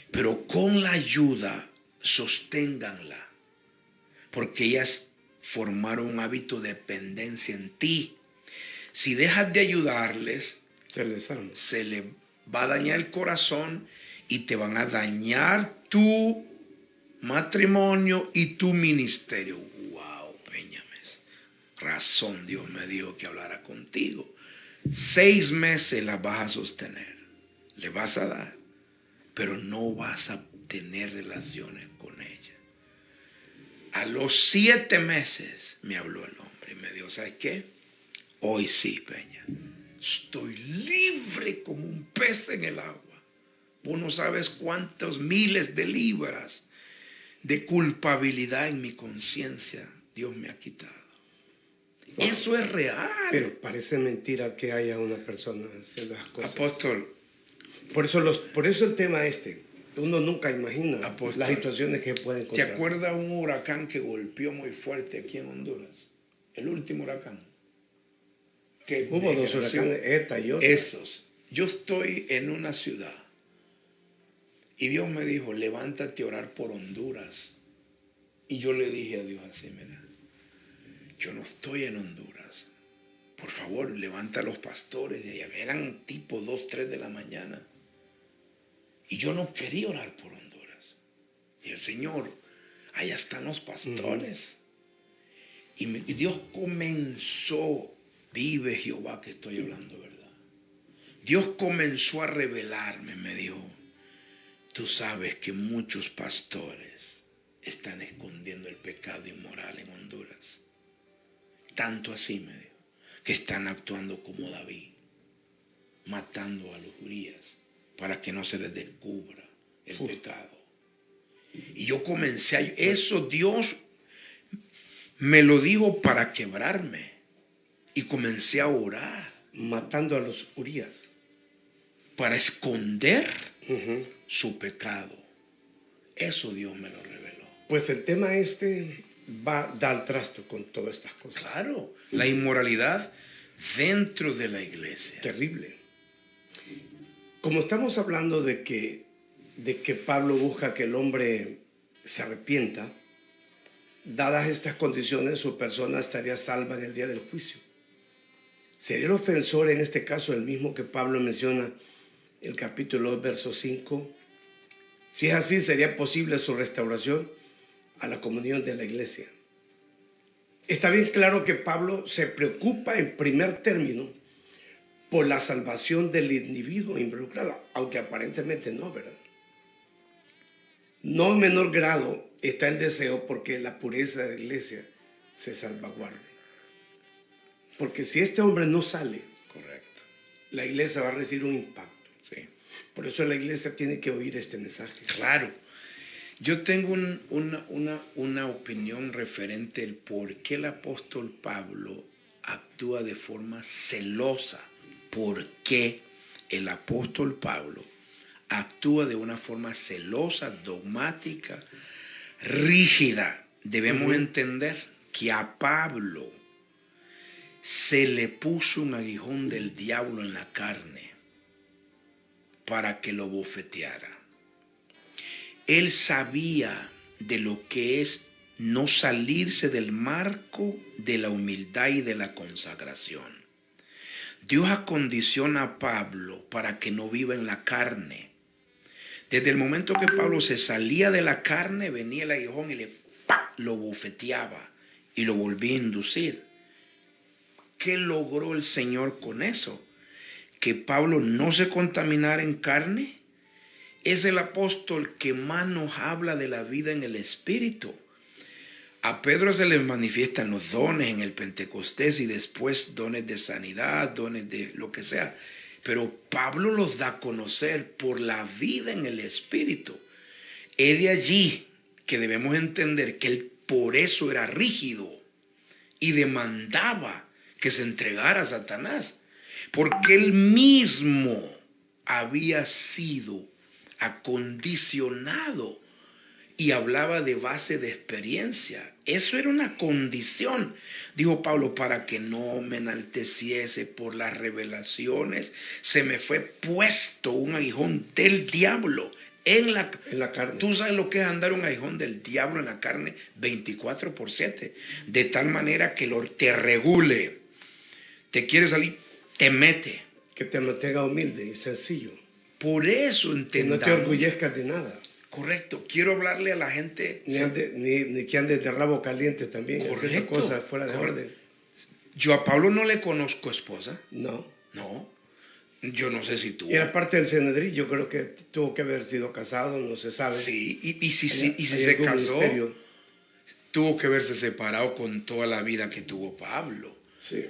Speaker 2: Pero con la ayuda, sosténganla. Porque ellas formaron un hábito de dependencia en ti. Si dejas de ayudarles, se le va a dañar el corazón y te van a dañar tu matrimonio y tu ministerio. Wow, Peñames. Razón Dios me dijo que hablara contigo. 6 meses las vas a sostener. Le vas a dar. Pero no vas a tener relaciones con ella. A los 7 meses me habló el hombre y me dijo, ¿sabes qué? Hoy sí, Peña. Estoy libre como un pez en el agua. Vos no sabes cuántos miles de libras de culpabilidad en mi conciencia Dios me ha quitado. Wow. Eso es real.
Speaker 1: Pero parece mentira que haya una persona haciendo las cosas.
Speaker 2: Apóstol.
Speaker 1: Por eso el tema uno nunca imagina
Speaker 2: Apóstol,
Speaker 1: las situaciones que pueden encontrar.
Speaker 2: ¿Te acuerdas un huracán que golpeó muy fuerte aquí en Honduras? El último huracán. Que
Speaker 1: hubo 2 huracanes, ETA y otros.
Speaker 2: Esos. Yo estoy en una ciudad y Dios me dijo, levántate a orar por Honduras. Y yo le dije a Dios así, mira, yo no estoy en Honduras. Por favor, levanta a los pastores. Eran tipo 2, 3 de la mañana. Y yo no quería orar por Honduras. Y el Señor, allá están los pastores. Y Dios comenzó, vive Jehová que estoy hablando, ¿verdad? Dios comenzó a revelarme, me dijo, tú sabes que muchos pastores están escondiendo el pecado inmoral en Honduras. Tanto así, me dijo, que están actuando como David, matando a los Urías para que no se les descubra el pecado. Y yo comencé a... Eso Dios me lo dijo para quebrarme. Y comencé a orar.
Speaker 1: Matando a los Urías.
Speaker 2: Para esconder su pecado. Eso Dios me lo reveló.
Speaker 1: Pues el tema va a dar trasto con todas estas cosas.
Speaker 2: Claro, la inmoralidad dentro de la iglesia.
Speaker 1: Terrible. Como estamos hablando de que Pablo busca que el hombre se arrepienta, dadas estas condiciones, su persona estaría salva en el día del juicio. ¿Sería el ofensor en este caso el mismo que Pablo menciona en el capítulo 2, verso 5? Si es así, ¿sería posible su restauración a la comunión de la iglesia? Está bien claro que Pablo se preocupa en primer término por la salvación del individuo involucrado, aunque aparentemente no, ¿verdad? No en menor grado está el deseo porque la pureza de la iglesia se salvaguarde. Porque si este hombre no sale,
Speaker 2: correcto,
Speaker 1: la iglesia va a recibir un impacto.
Speaker 2: Sí.
Speaker 1: Por eso la iglesia tiene que oír este mensaje.
Speaker 2: Claro. Yo tengo una opinión referente al por qué el apóstol Pablo actúa de forma celosa. ¿Por qué el apóstol Pablo actúa de una forma celosa, dogmática, rígida, debemos entender que a Pablo se le puso un aguijón del diablo en la carne para que lo bofeteara. Él sabía de lo que es no salirse del marco de la humildad y de la consagración. Dios acondiciona a Pablo para que no viva en la carne. Desde el momento que Pablo se salía de la carne, venía el aguijón y lo bofeteaba y lo volvía a inducir. ¿Qué logró el Señor con eso? Que Pablo no se contaminara en carne. Es el apóstol que más nos habla de la vida en el Espíritu. A Pedro se le manifiestan los dones en el Pentecostés y después dones de sanidad, dones de lo que sea. Pero Pablo los da a conocer por la vida en el Espíritu. Es de allí que debemos entender que él por eso era rígido y demandaba que se entregara a Satanás, porque él mismo había sido acondicionado y hablaba de base de experiencia. Eso era una condición, dijo Pablo, para que no me enalteciese por las revelaciones. Se me fue puesto un aguijón del diablo en la carne. Tú sabes lo que es andar un aguijón del diablo en la carne 24/7, de tal manera que te regule. Te quiere salir, te mete.
Speaker 1: Que te mantenga humilde y sencillo.
Speaker 2: Por eso entendamos.
Speaker 1: Que no te orgullezcas de nada.
Speaker 2: Correcto. Quiero hablarle a la gente.
Speaker 1: Ni que andes de rabo caliente también.
Speaker 2: Correcto.
Speaker 1: Cosas fuera de orden.
Speaker 2: Yo a Pablo no le conozco esposa.
Speaker 1: No.
Speaker 2: Yo no sé si tú.
Speaker 1: Era parte del Sanedrín. Yo creo que tuvo que haber sido casado, no se sabe.
Speaker 2: Sí, y si se casó, ministerio, tuvo que haberse separado con toda la vida que tuvo Pablo.
Speaker 1: Sí.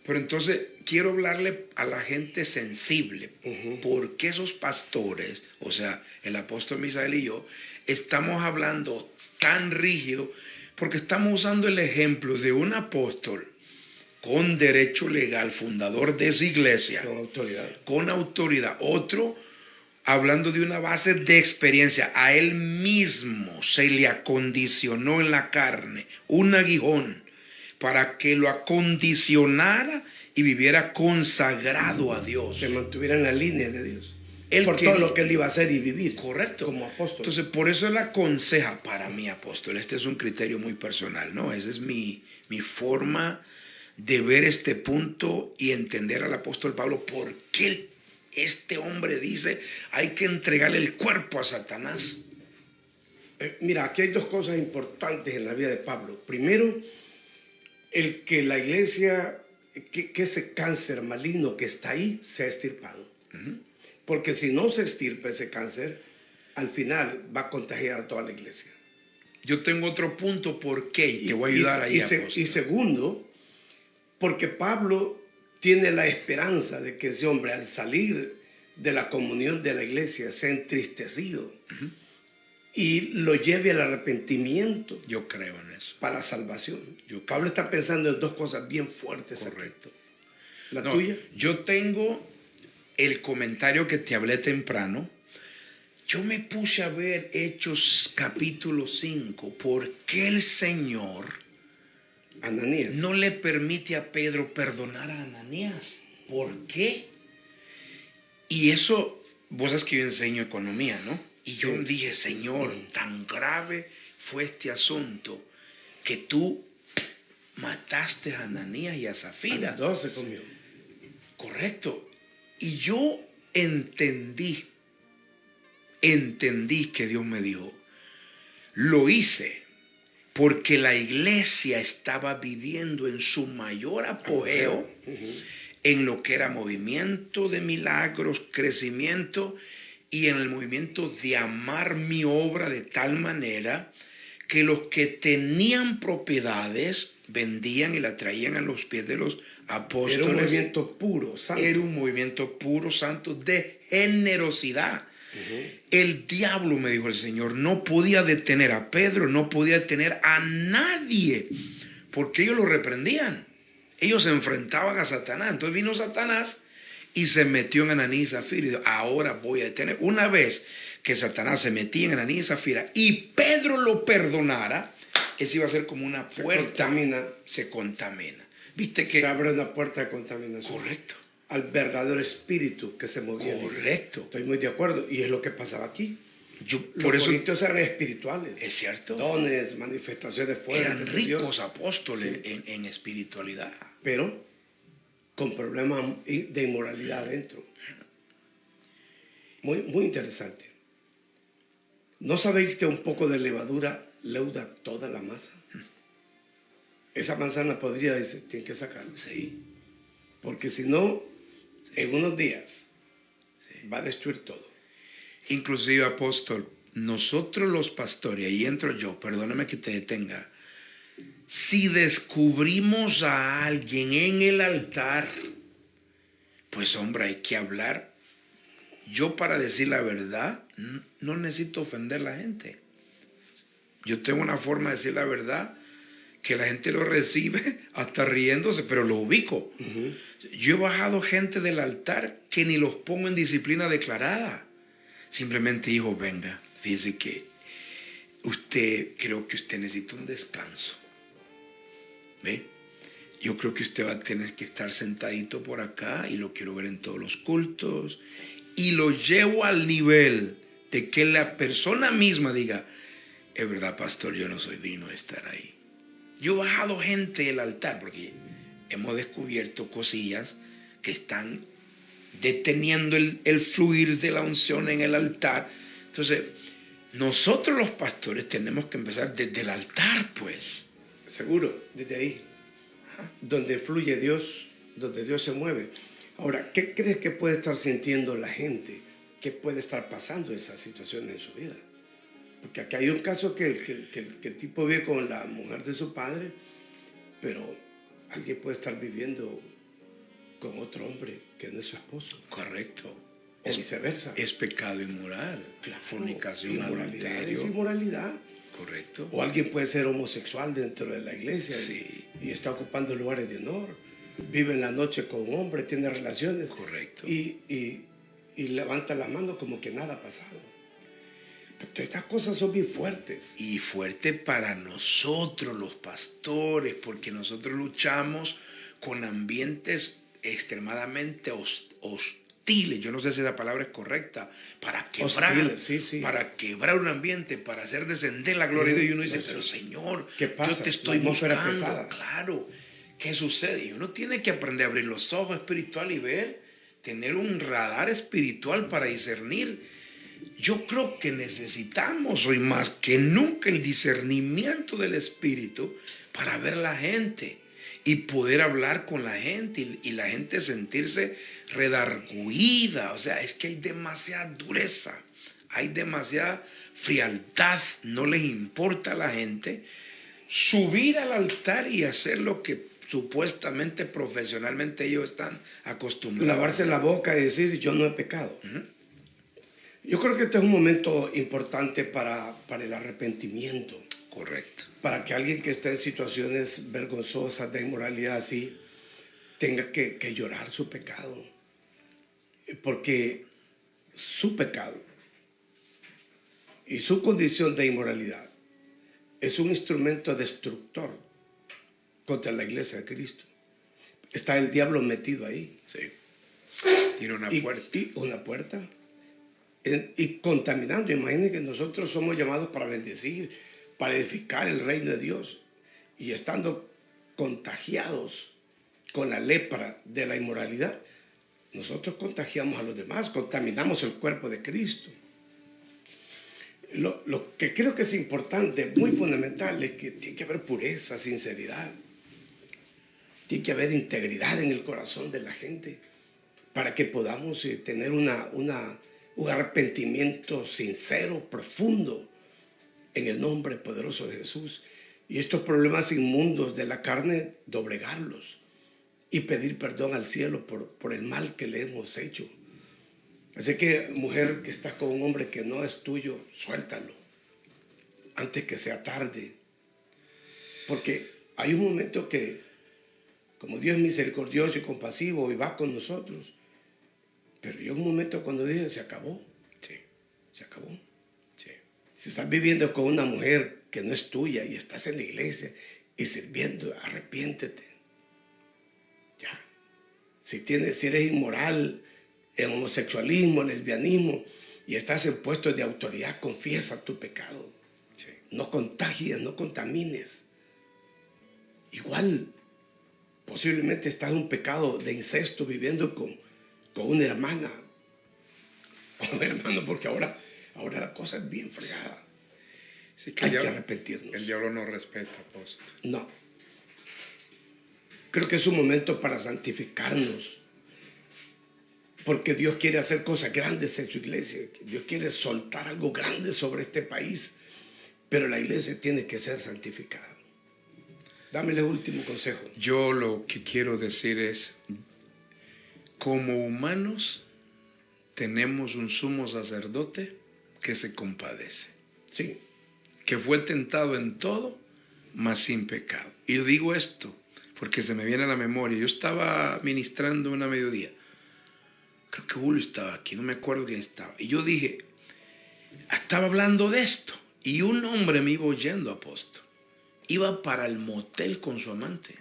Speaker 2: Pero entonces quiero hablarle a la gente sensible, porque esos pastores, o sea, el apóstol Misael y yo, estamos hablando tan rígido, porque estamos usando el ejemplo de un apóstol con derecho legal, fundador de esa iglesia, con autoridad. Otro hablando de una base de experiencia. A él mismo se le acondicionó en la carne un aguijón para que lo acondicionara y viviera consagrado a Dios.
Speaker 1: Se mantuviera en la línea de Dios.
Speaker 2: Por
Speaker 1: todo lo que él iba a hacer y vivir.
Speaker 2: Correcto.
Speaker 1: Como apóstol.
Speaker 2: Entonces, por eso él aconseja para mí, apóstol. Este es un criterio muy personal, ¿no? Esa es mi forma de ver este punto y entender al apóstol Pablo por qué este hombre dice hay que entregarle el cuerpo a Satanás.
Speaker 1: Mira, aquí hay dos cosas importantes en la vida de Pablo. Primero, el que la iglesia, que ese cáncer maligno que está ahí, se ha extirpado. Porque si no se extirpa ese cáncer, al final va a contagiar a toda la iglesia.
Speaker 2: Yo tengo otro punto por qué, y te voy a ayudar ahí.
Speaker 1: Y segundo, porque Pablo tiene la esperanza de que ese hombre, al salir de la comunión de la iglesia, sea entristecido y lo lleve al arrepentimiento.
Speaker 2: Yo creo en eso.
Speaker 1: Para salvación. Pablo está pensando en dos cosas bien fuertes.
Speaker 2: Correcto.
Speaker 1: Aquí. ¿La tuya?
Speaker 2: Yo tengo el comentario que te hablé temprano. Yo me puse a ver Hechos capítulo 5. ¿Por qué el Señor
Speaker 1: Ananías
Speaker 2: no le permite a Pedro perdonar a Ananías? ¿Por qué? Y eso, vos sabes que yo enseño economía, ¿no? Y yo dije, Señor, tan grave fue este asunto que tú mataste a Ananías y a Zafira.
Speaker 1: A los 2 se comió.
Speaker 2: Correcto. Y yo entendí que Dios me dijo, lo hice porque la iglesia estaba viviendo en su mayor apogeo en lo que era movimiento de milagros, crecimiento y en el movimiento de amar mi obra de tal manera que los que tenían propiedades vendían y la traían a los pies de los apóstoles.
Speaker 1: Era un movimiento puro, santo.
Speaker 2: Era un movimiento puro, santo, de generosidad. El diablo, me dijo el Señor, no podía detener a Pedro, no podía detener a nadie, porque ellos lo reprendían. Ellos se enfrentaban a Satanás. Entonces vino Satanás y se metió en Ananías y Zafira y dijo, ahora voy a detener. Una vez que Satanás se metía en Ananías y Zafira y Pedro lo perdonara, ese iba a ser como una puerta. Se contamina. ¿Viste que?
Speaker 1: Se abre una puerta de contaminación.
Speaker 2: Correcto.
Speaker 1: Al verdadero espíritu que se movía.
Speaker 2: Correcto.
Speaker 1: Estoy muy de acuerdo. Y es lo que pasaba aquí.
Speaker 2: Por
Speaker 1: Los
Speaker 2: eso,
Speaker 1: corintios eran espirituales.
Speaker 2: es cierto.
Speaker 1: Dones, manifestaciones fuertes.
Speaker 2: Eran ricos apóstoles en espiritualidad.
Speaker 1: Pero con problemas de inmoralidad adentro. Muy, muy interesante. ¿No sabéis que un poco de levadura leuda toda la masa? Esa manzana podría decir, tiene que sacarla.
Speaker 2: Sí.
Speaker 1: Porque si no, en unos días va a destruir todo.
Speaker 2: Inclusive, apóstol, nosotros los pastores, ahí entro yo, perdóname que te detenga, si descubrimos a alguien en el altar, pues hombre, hay que hablar. Yo, para decir la verdad, no necesito ofender a la gente. Yo tengo una forma de decir la verdad que la gente lo recibe hasta riéndose, pero lo ubico. Yo he bajado gente del altar que ni los pongo en disciplina declarada. Simplemente digo, venga, fíjese que creo que usted necesita un descanso. ¿Ve? Yo creo que usted va a tener que estar sentadito por acá y lo quiero ver en todos los cultos. Y lo llevo al nivel de que la persona misma diga, es verdad, pastor, yo no soy digno de estar ahí. Yo he bajado gente del altar porque hemos descubierto cosillas que están deteniendo el fluir de la unción en el altar. Entonces, nosotros los pastores tenemos que empezar desde el altar, pues.
Speaker 1: Seguro, desde ahí. Donde fluye Dios, donde Dios se mueve. Ahora, ¿qué crees que puede estar sintiendo la gente? ¿Qué puede estar pasando esa situación en su vida? Porque aquí hay un caso que el tipo vive con la mujer de su padre, pero alguien puede estar viviendo con otro hombre que no es su esposo.
Speaker 2: Correcto.
Speaker 1: O viceversa.
Speaker 2: Es pecado inmoral.
Speaker 1: Claro,
Speaker 2: Fornicación, adulterio.
Speaker 1: Es inmoralidad.
Speaker 2: Correcto.
Speaker 1: O alguien puede ser homosexual dentro de la iglesia,
Speaker 2: sí,
Speaker 1: y está ocupando lugares de honor. Vive en la noche con un hombre, tiene relaciones.
Speaker 2: Correcto.
Speaker 1: Y levanta la mano como que nada ha pasado. Pero estas cosas son bien fuertes.
Speaker 2: Y fuerte para nosotros los pastores, porque nosotros luchamos con ambientes extremadamente hostiles. Yo no sé si esa palabra es correcta. Para quebrar,
Speaker 1: hostiles, sí.
Speaker 2: Para quebrar un ambiente, para hacer descender la gloria de Dios. Y uno dice, pero Señor,
Speaker 1: ¿qué pasa?
Speaker 2: yo te estoy buscando.
Speaker 1: Pesada.
Speaker 2: Claro, ¿qué sucede? Y uno tiene que aprender a abrir los ojos espirituales y ver, tener un radar espiritual para discernir. Yo creo que necesitamos hoy más que nunca el discernimiento del Espíritu para ver la gente y poder hablar con la gente y la gente sentirse redarguida. O sea, es que hay demasiada dureza, hay demasiada frialdad, no les importa a la gente subir al altar y hacer lo que supuestamente, profesionalmente ellos están acostumbrados.
Speaker 1: Lavarse la boca y decir, yo no he pecado. Yo creo que este es un momento importante para el arrepentimiento.
Speaker 2: Correcto.
Speaker 1: Para que alguien que esté en situaciones vergonzosas de inmoralidad así tenga que llorar su pecado. Porque su pecado y su condición de inmoralidad es un instrumento destructor contra la iglesia de Cristo. Está el diablo metido ahí.
Speaker 2: Sí. Tiene una puerta.
Speaker 1: Y una puerta. Y contaminando. Imaginen que nosotros somos llamados para bendecir, para edificar el reino de Dios. Y estando contagiados con la lepra de la inmoralidad, nosotros contagiamos a los demás, contaminamos el cuerpo de Cristo. Lo que creo que es importante, muy fundamental, es que tiene que haber pureza, sinceridad. Tiene que haber integridad en el corazón de la gente para que podamos tener un arrepentimiento sincero, profundo, en el nombre poderoso de Jesús. Y estos problemas inmundos de la carne, doblegarlos y pedir perdón al cielo por el mal que le hemos hecho. Así que, mujer que está con un hombre que no es tuyo, suéltalo antes que sea tarde. Porque hay un momento que, como Dios es misericordioso y compasivo y va con nosotros, pero llega un momento cuando dice, se acabó.
Speaker 2: Sí.
Speaker 1: Se acabó.
Speaker 2: Sí.
Speaker 1: Si estás viviendo con una mujer que no es tuya y estás en la iglesia y sirviendo, arrepiéntete. Ya. Si eres inmoral en homosexualismo, lesbianismo y estás en puestos de autoridad, confiesa tu pecado.
Speaker 2: Sí.
Speaker 1: No contagies, no contamines. Igual, posiblemente estás en un pecado de incesto viviendo con una hermana o un hermano, porque ahora la cosa es bien fregada.
Speaker 2: Sí, que
Speaker 1: Hay que arrepentirnos.
Speaker 2: El diablo no respeta, apóstol.
Speaker 1: No. Creo que es un momento para santificarnos. Porque Dios quiere hacer cosas grandes en su iglesia. Dios quiere soltar algo grande sobre este país. Pero la iglesia tiene que ser santificada. Dame el último consejo.
Speaker 2: Yo lo que quiero decir es, como humanos, tenemos un sumo sacerdote que se compadece.
Speaker 1: Sí.
Speaker 2: Que fue tentado en todo, mas sin pecado. Y digo esto porque se me viene a la memoria. Yo estaba ministrando una mediodía. Creo que Julio estaba aquí, no me acuerdo quién estaba. Y yo dije, estaba hablando de esto. Y un hombre me iba oyendo, apóstol. Iba para el motel con su amante.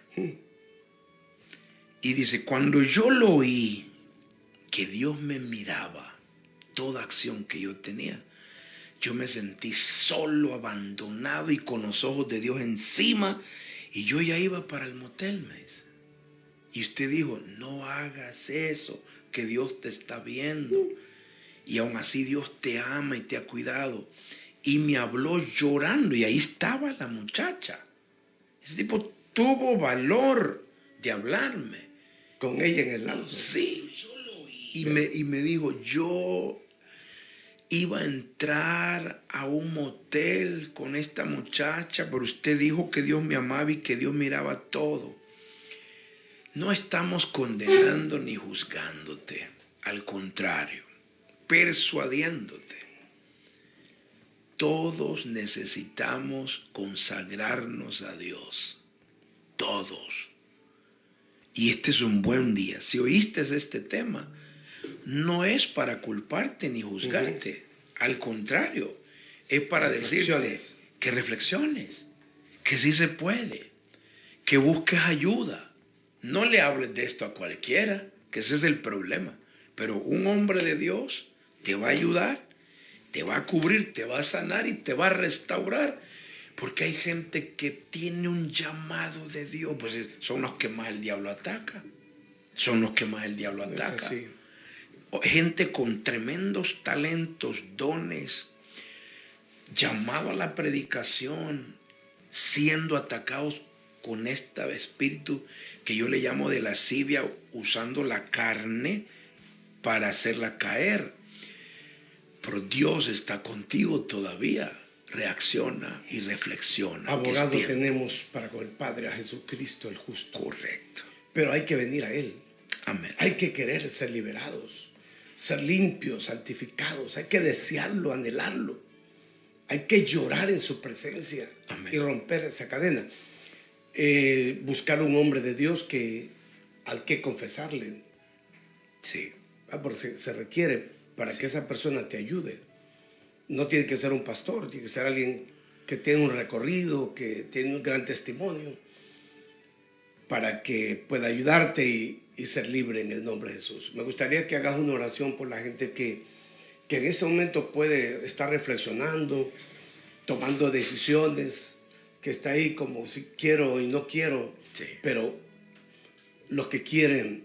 Speaker 2: Y dice, cuando yo lo oí, que Dios me miraba, toda acción que yo tenía, yo me sentí solo, abandonado y con los ojos de Dios encima. Y yo ya iba para el motel, me dice. Y usted dijo, no hagas eso, que Dios te está viendo. Y aún así Dios te ama y te ha cuidado. Y me habló llorando y ahí estaba la muchacha. Ese tipo tuvo valor de hablarme.
Speaker 1: Con ella en el auto.
Speaker 2: Sí. Y me dijo, yo iba a entrar a un motel con esta muchacha, pero usted dijo que Dios me amaba y que Dios miraba todo. No estamos condenando ni juzgándote, al contrario, persuadiéndote. Todos necesitamos consagrarnos a Dios, todos. Y este es un buen día. Si oíste este tema, no es para culparte ni juzgarte. Al contrario, es para decirte que reflexiones, que sí se puede, que busques ayuda. No le hables de esto a cualquiera, que ese es el problema. Pero un hombre de Dios te va a ayudar, te va a cubrir, te va a sanar y te va a restaurar. Porque hay gente que tiene un llamado de Dios. Pues son los que más el diablo ataca. Son los que más el diablo ataca.
Speaker 1: Sí.
Speaker 2: Gente con tremendos talentos, dones, llamado a la predicación, siendo atacados con este espíritu que yo le llamo de lascivia, usando la carne para hacerla caer. Pero Dios está contigo todavía. Reacciona y reflexiona.
Speaker 1: Abogado tenemos para con el Padre a Jesucristo el justo.
Speaker 2: Correcto.
Speaker 1: Pero hay que venir a Él.
Speaker 2: Amén.
Speaker 1: Hay que querer ser liberados, ser limpios, santificados. Hay que desearlo, anhelarlo. Hay que llorar en su presencia. Amén. Y romper esa cadena. Buscar un hombre de Dios al que confesarle.
Speaker 2: Sí.
Speaker 1: Porque se requiere para que esa persona te ayude. No tiene que ser un pastor, tiene que ser alguien que tiene un recorrido, que tiene un gran testimonio, para que pueda ayudarte y ser libre en el nombre de Jesús. Me gustaría que hagas una oración por la gente que en este momento puede estar reflexionando, tomando decisiones, que está ahí como si quiero y no quiero, sí. Pero los que quieren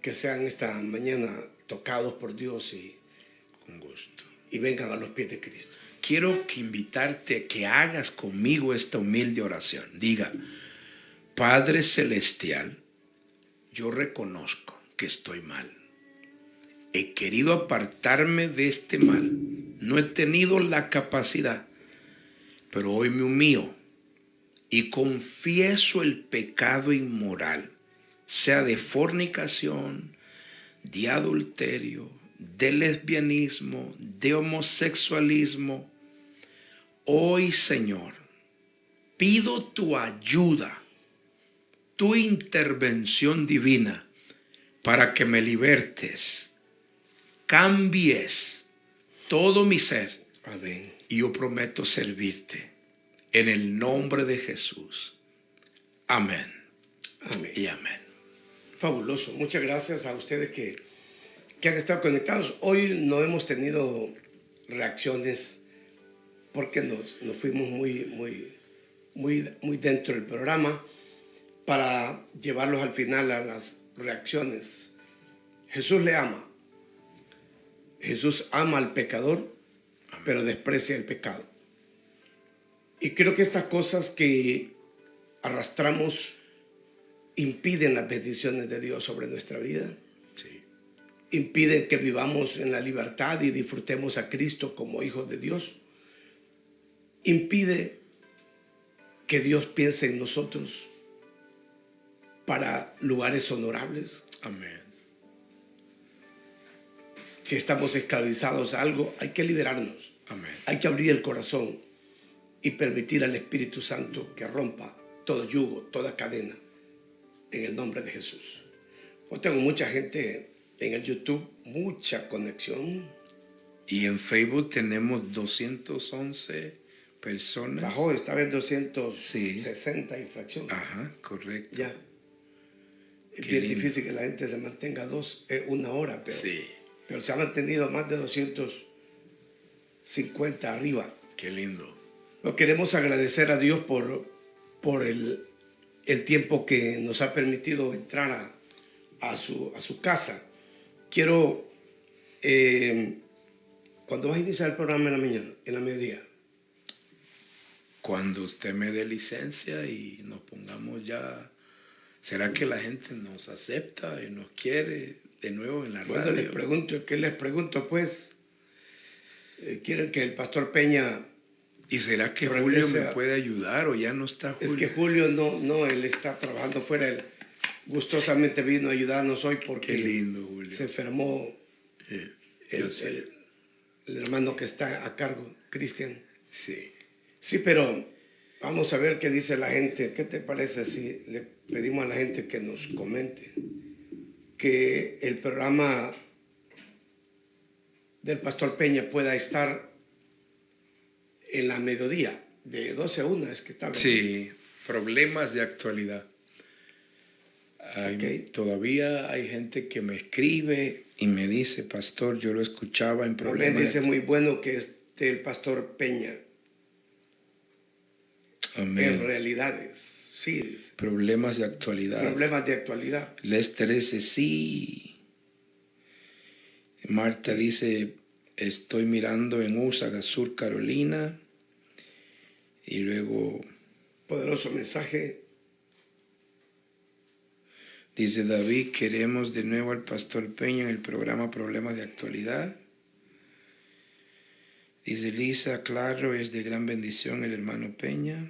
Speaker 1: que sean esta mañana tocados por Dios y
Speaker 2: con gusto.
Speaker 1: Y vengan a los pies de Cristo.
Speaker 2: Quiero invitarte a que hagas conmigo esta humilde oración. Diga, Padre Celestial, yo reconozco que estoy mal. He querido apartarme de este mal. No he tenido la capacidad, pero hoy me humillo y confieso el pecado inmoral, sea de fornicación, de adulterio, de lesbianismo, de homosexualismo. Hoy, Señor, pido tu ayuda, tu intervención divina para que me libertes, cambies todo mi ser.
Speaker 1: Amén.
Speaker 2: Y yo prometo servirte. En el nombre de Jesús. Amén.
Speaker 1: Amén.
Speaker 2: Y amén.
Speaker 1: Fabuloso. Muchas gracias a ustedes que han estado conectados. Hoy no hemos tenido reacciones porque nos fuimos muy dentro del programa para llevarlos al final a las reacciones. Jesús le ama. Jesús ama al pecador, pero desprecia el pecado. Y creo que estas cosas que arrastramos impiden las bendiciones de Dios sobre nuestra vida.
Speaker 2: Sí.
Speaker 1: Impiden que vivamos en la libertad y disfrutemos a Cristo como hijos de Dios. Impide que Dios piense en nosotros para lugares honorables.
Speaker 2: Amén.
Speaker 1: Si estamos esclavizados a algo, hay que liberarnos.
Speaker 2: Amén.
Speaker 1: Hay que abrir el corazón y permitir al Espíritu Santo que rompa todo yugo, toda cadena, en el nombre de Jesús. Yo tengo mucha gente en el YouTube, mucha conexión.
Speaker 2: Y en Facebook tenemos 211 personas.
Speaker 1: Bajó, estaba en 260 y fracción.
Speaker 2: Ajá, correcto.
Speaker 1: Ya. Es
Speaker 2: Qué
Speaker 1: bien
Speaker 2: lindo.
Speaker 1: difícil que la gente se mantenga una hora, pero,
Speaker 2: Sí,
Speaker 1: pero se ha mantenido más de 250 arriba.
Speaker 2: qué lindo.
Speaker 1: Lo queremos agradecer a Dios por el tiempo que nos ha permitido entrar a su casa. Quiero, ¿cuándo vas a iniciar el programa en la mañana, en la mediodía?
Speaker 2: Cuando usted me dé licencia y nos pongamos ya, ¿será que la gente nos acepta y nos quiere de nuevo en la
Speaker 1: Bueno,
Speaker 2: radio?
Speaker 1: les pregunto, ¿qué les pregunto pues? ¿Quieren que el pastor Peña...
Speaker 2: ¿Y será que
Speaker 1: Regrese
Speaker 2: Julio me
Speaker 1: a-
Speaker 2: puede ayudar o ya no está Julio?
Speaker 1: Es que Julio no, él está trabajando fuera. Él gustosamente vino a ayudarnos hoy porque
Speaker 2: Qué lindo, Julio.
Speaker 1: se enfermó
Speaker 2: Sí, yo sé.
Speaker 1: el hermano que está a cargo, Cristian.
Speaker 2: Sí.
Speaker 1: Sí, pero vamos a ver qué dice la gente. ¿Qué te parece si le pedimos a la gente que nos comente que el programa del pastor Peña pueda estar en la mediodía, de 12 a 1, es que está bien?
Speaker 2: Sí, problemas de actualidad.
Speaker 1: Ok.
Speaker 2: Todavía hay gente que me escribe y me dice, pastor, yo lo escuchaba en
Speaker 1: También
Speaker 2: problemas
Speaker 1: dice
Speaker 2: de
Speaker 1: muy bueno que esté el pastor Peña en
Speaker 2: Amén.
Speaker 1: realidades. Sí, dice.
Speaker 2: Problemas de actualidad.
Speaker 1: Problemas de actualidad.
Speaker 2: Lester dice sí. Marta dice, estoy mirando en Usaga, Sur Carolina. Y luego
Speaker 1: Poderoso mensaje.
Speaker 2: dice David, queremos de nuevo al pastor Peña en el programa Problemas de Actualidad. Dice Lisa, claro, es de gran bendición el hermano Peña.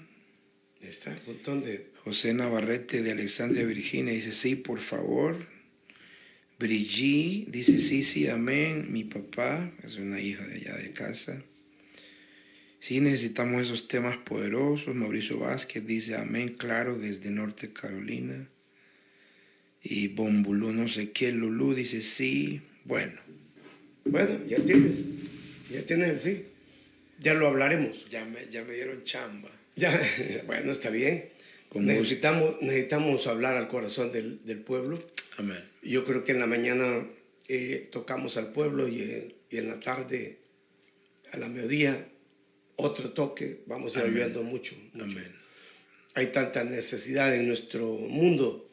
Speaker 1: Está un montón de...
Speaker 2: José Navarrete de Alexandria, Virginia, dice sí, por favor. Brigitte dice sí, amén. Mi papá es una hija de allá de casa. Sí, necesitamos esos temas poderosos. Mauricio Vázquez dice amén, claro, desde Norte Carolina. Y Bombulú, no sé qué, Lulú dice sí. Bueno,
Speaker 1: Bueno, ya tienes el sí. Ya lo hablaremos.
Speaker 2: ya me dieron chamba.
Speaker 1: Ya, bueno, está bien.
Speaker 2: Con
Speaker 1: Necesitamos hablar al corazón del pueblo.
Speaker 2: Amén.
Speaker 1: Yo creo que en la mañana tocamos al pueblo y en la tarde, a la mediodía, otro toque. Vamos a ir
Speaker 2: Amén.
Speaker 1: ayudando mucho.
Speaker 2: Amén.
Speaker 1: Hay tanta necesidad en nuestro mundo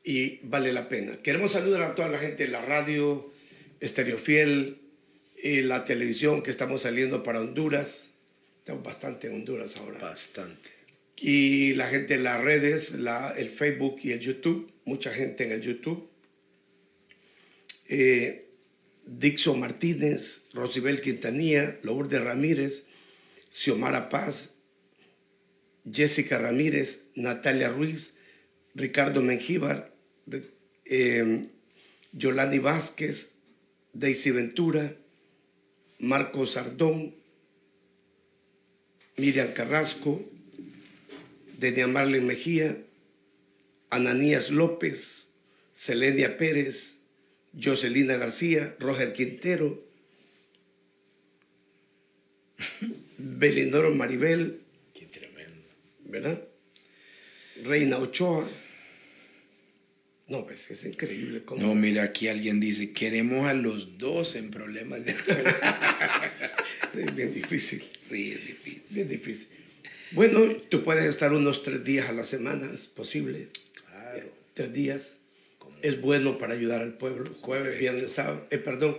Speaker 1: y vale la pena. Queremos saludar a toda la gente de la radio, Estéreo Fiel, y la televisión que estamos saliendo para Honduras. Estamos bastante en Honduras ahora.
Speaker 2: Bastante.
Speaker 1: Y la gente en las redes, el Facebook y el YouTube. Mucha gente en el YouTube. Dixon Martínez, Rosibel Quintanilla, Lourdes Ramírez, Xiomara Paz, Jessica Ramírez, Natalia Ruiz, Ricardo Mengíbar, Yolani Vázquez, Daisy Ventura, Marcos Sardón, Miriam Carrasco, Denia Marlene Mejía, Ananías López, Selenia Pérez, Jocelina García, Roger Quintero, Belindoro Maribel,
Speaker 2: Qué tremendo.
Speaker 1: ¿verdad? Reina Ochoa. No, pues es increíble cómo...
Speaker 2: No, mira, aquí alguien dice, queremos a los dos en problemas de...
Speaker 1: Es bien difícil,
Speaker 2: Sí, es difícil.
Speaker 1: bien difícil. Bueno, tú puedes estar unos 3 días a la semana, es posible.
Speaker 2: Claro.
Speaker 1: 3 días.
Speaker 2: Como-
Speaker 1: Es bueno para ayudar al pueblo. Jueves,
Speaker 2: Correcto.
Speaker 1: viernes, sábado. Perdón,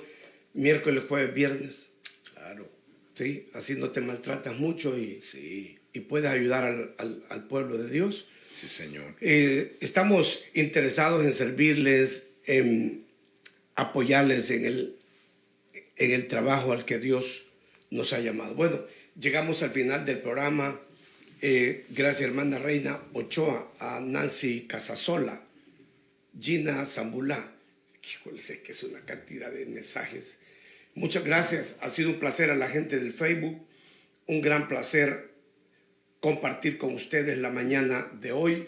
Speaker 1: miércoles, jueves, viernes.
Speaker 2: Claro.
Speaker 1: ¿Sí? Así no te maltratas mucho
Speaker 2: Sí,
Speaker 1: y puedes ayudar al pueblo de Dios.
Speaker 2: sí, Señor.
Speaker 1: Estamos interesados en servirles, en apoyarles en el trabajo al que Dios nos ha llamado. Bueno, llegamos al final del programa. Gracias, hermana Reina Ochoa, a Nancy Casasola, Gina Zambulá. Híjole, sé que es una cantidad de mensajes. Muchas gracias. Ha sido un placer a la gente del Facebook. Un gran placer compartir con ustedes la mañana de hoy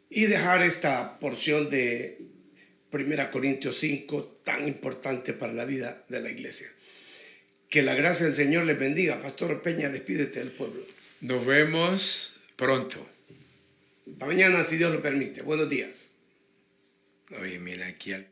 Speaker 1: y dejar esta porción de 1 Corintios 5 tan importante para la vida de la iglesia. Que la gracia del Señor les bendiga. Pastor Peña, despídete del pueblo.
Speaker 2: Nos vemos pronto.
Speaker 1: Hasta mañana, si Dios lo permite. Buenos días.
Speaker 2: Oye, mira aquí al...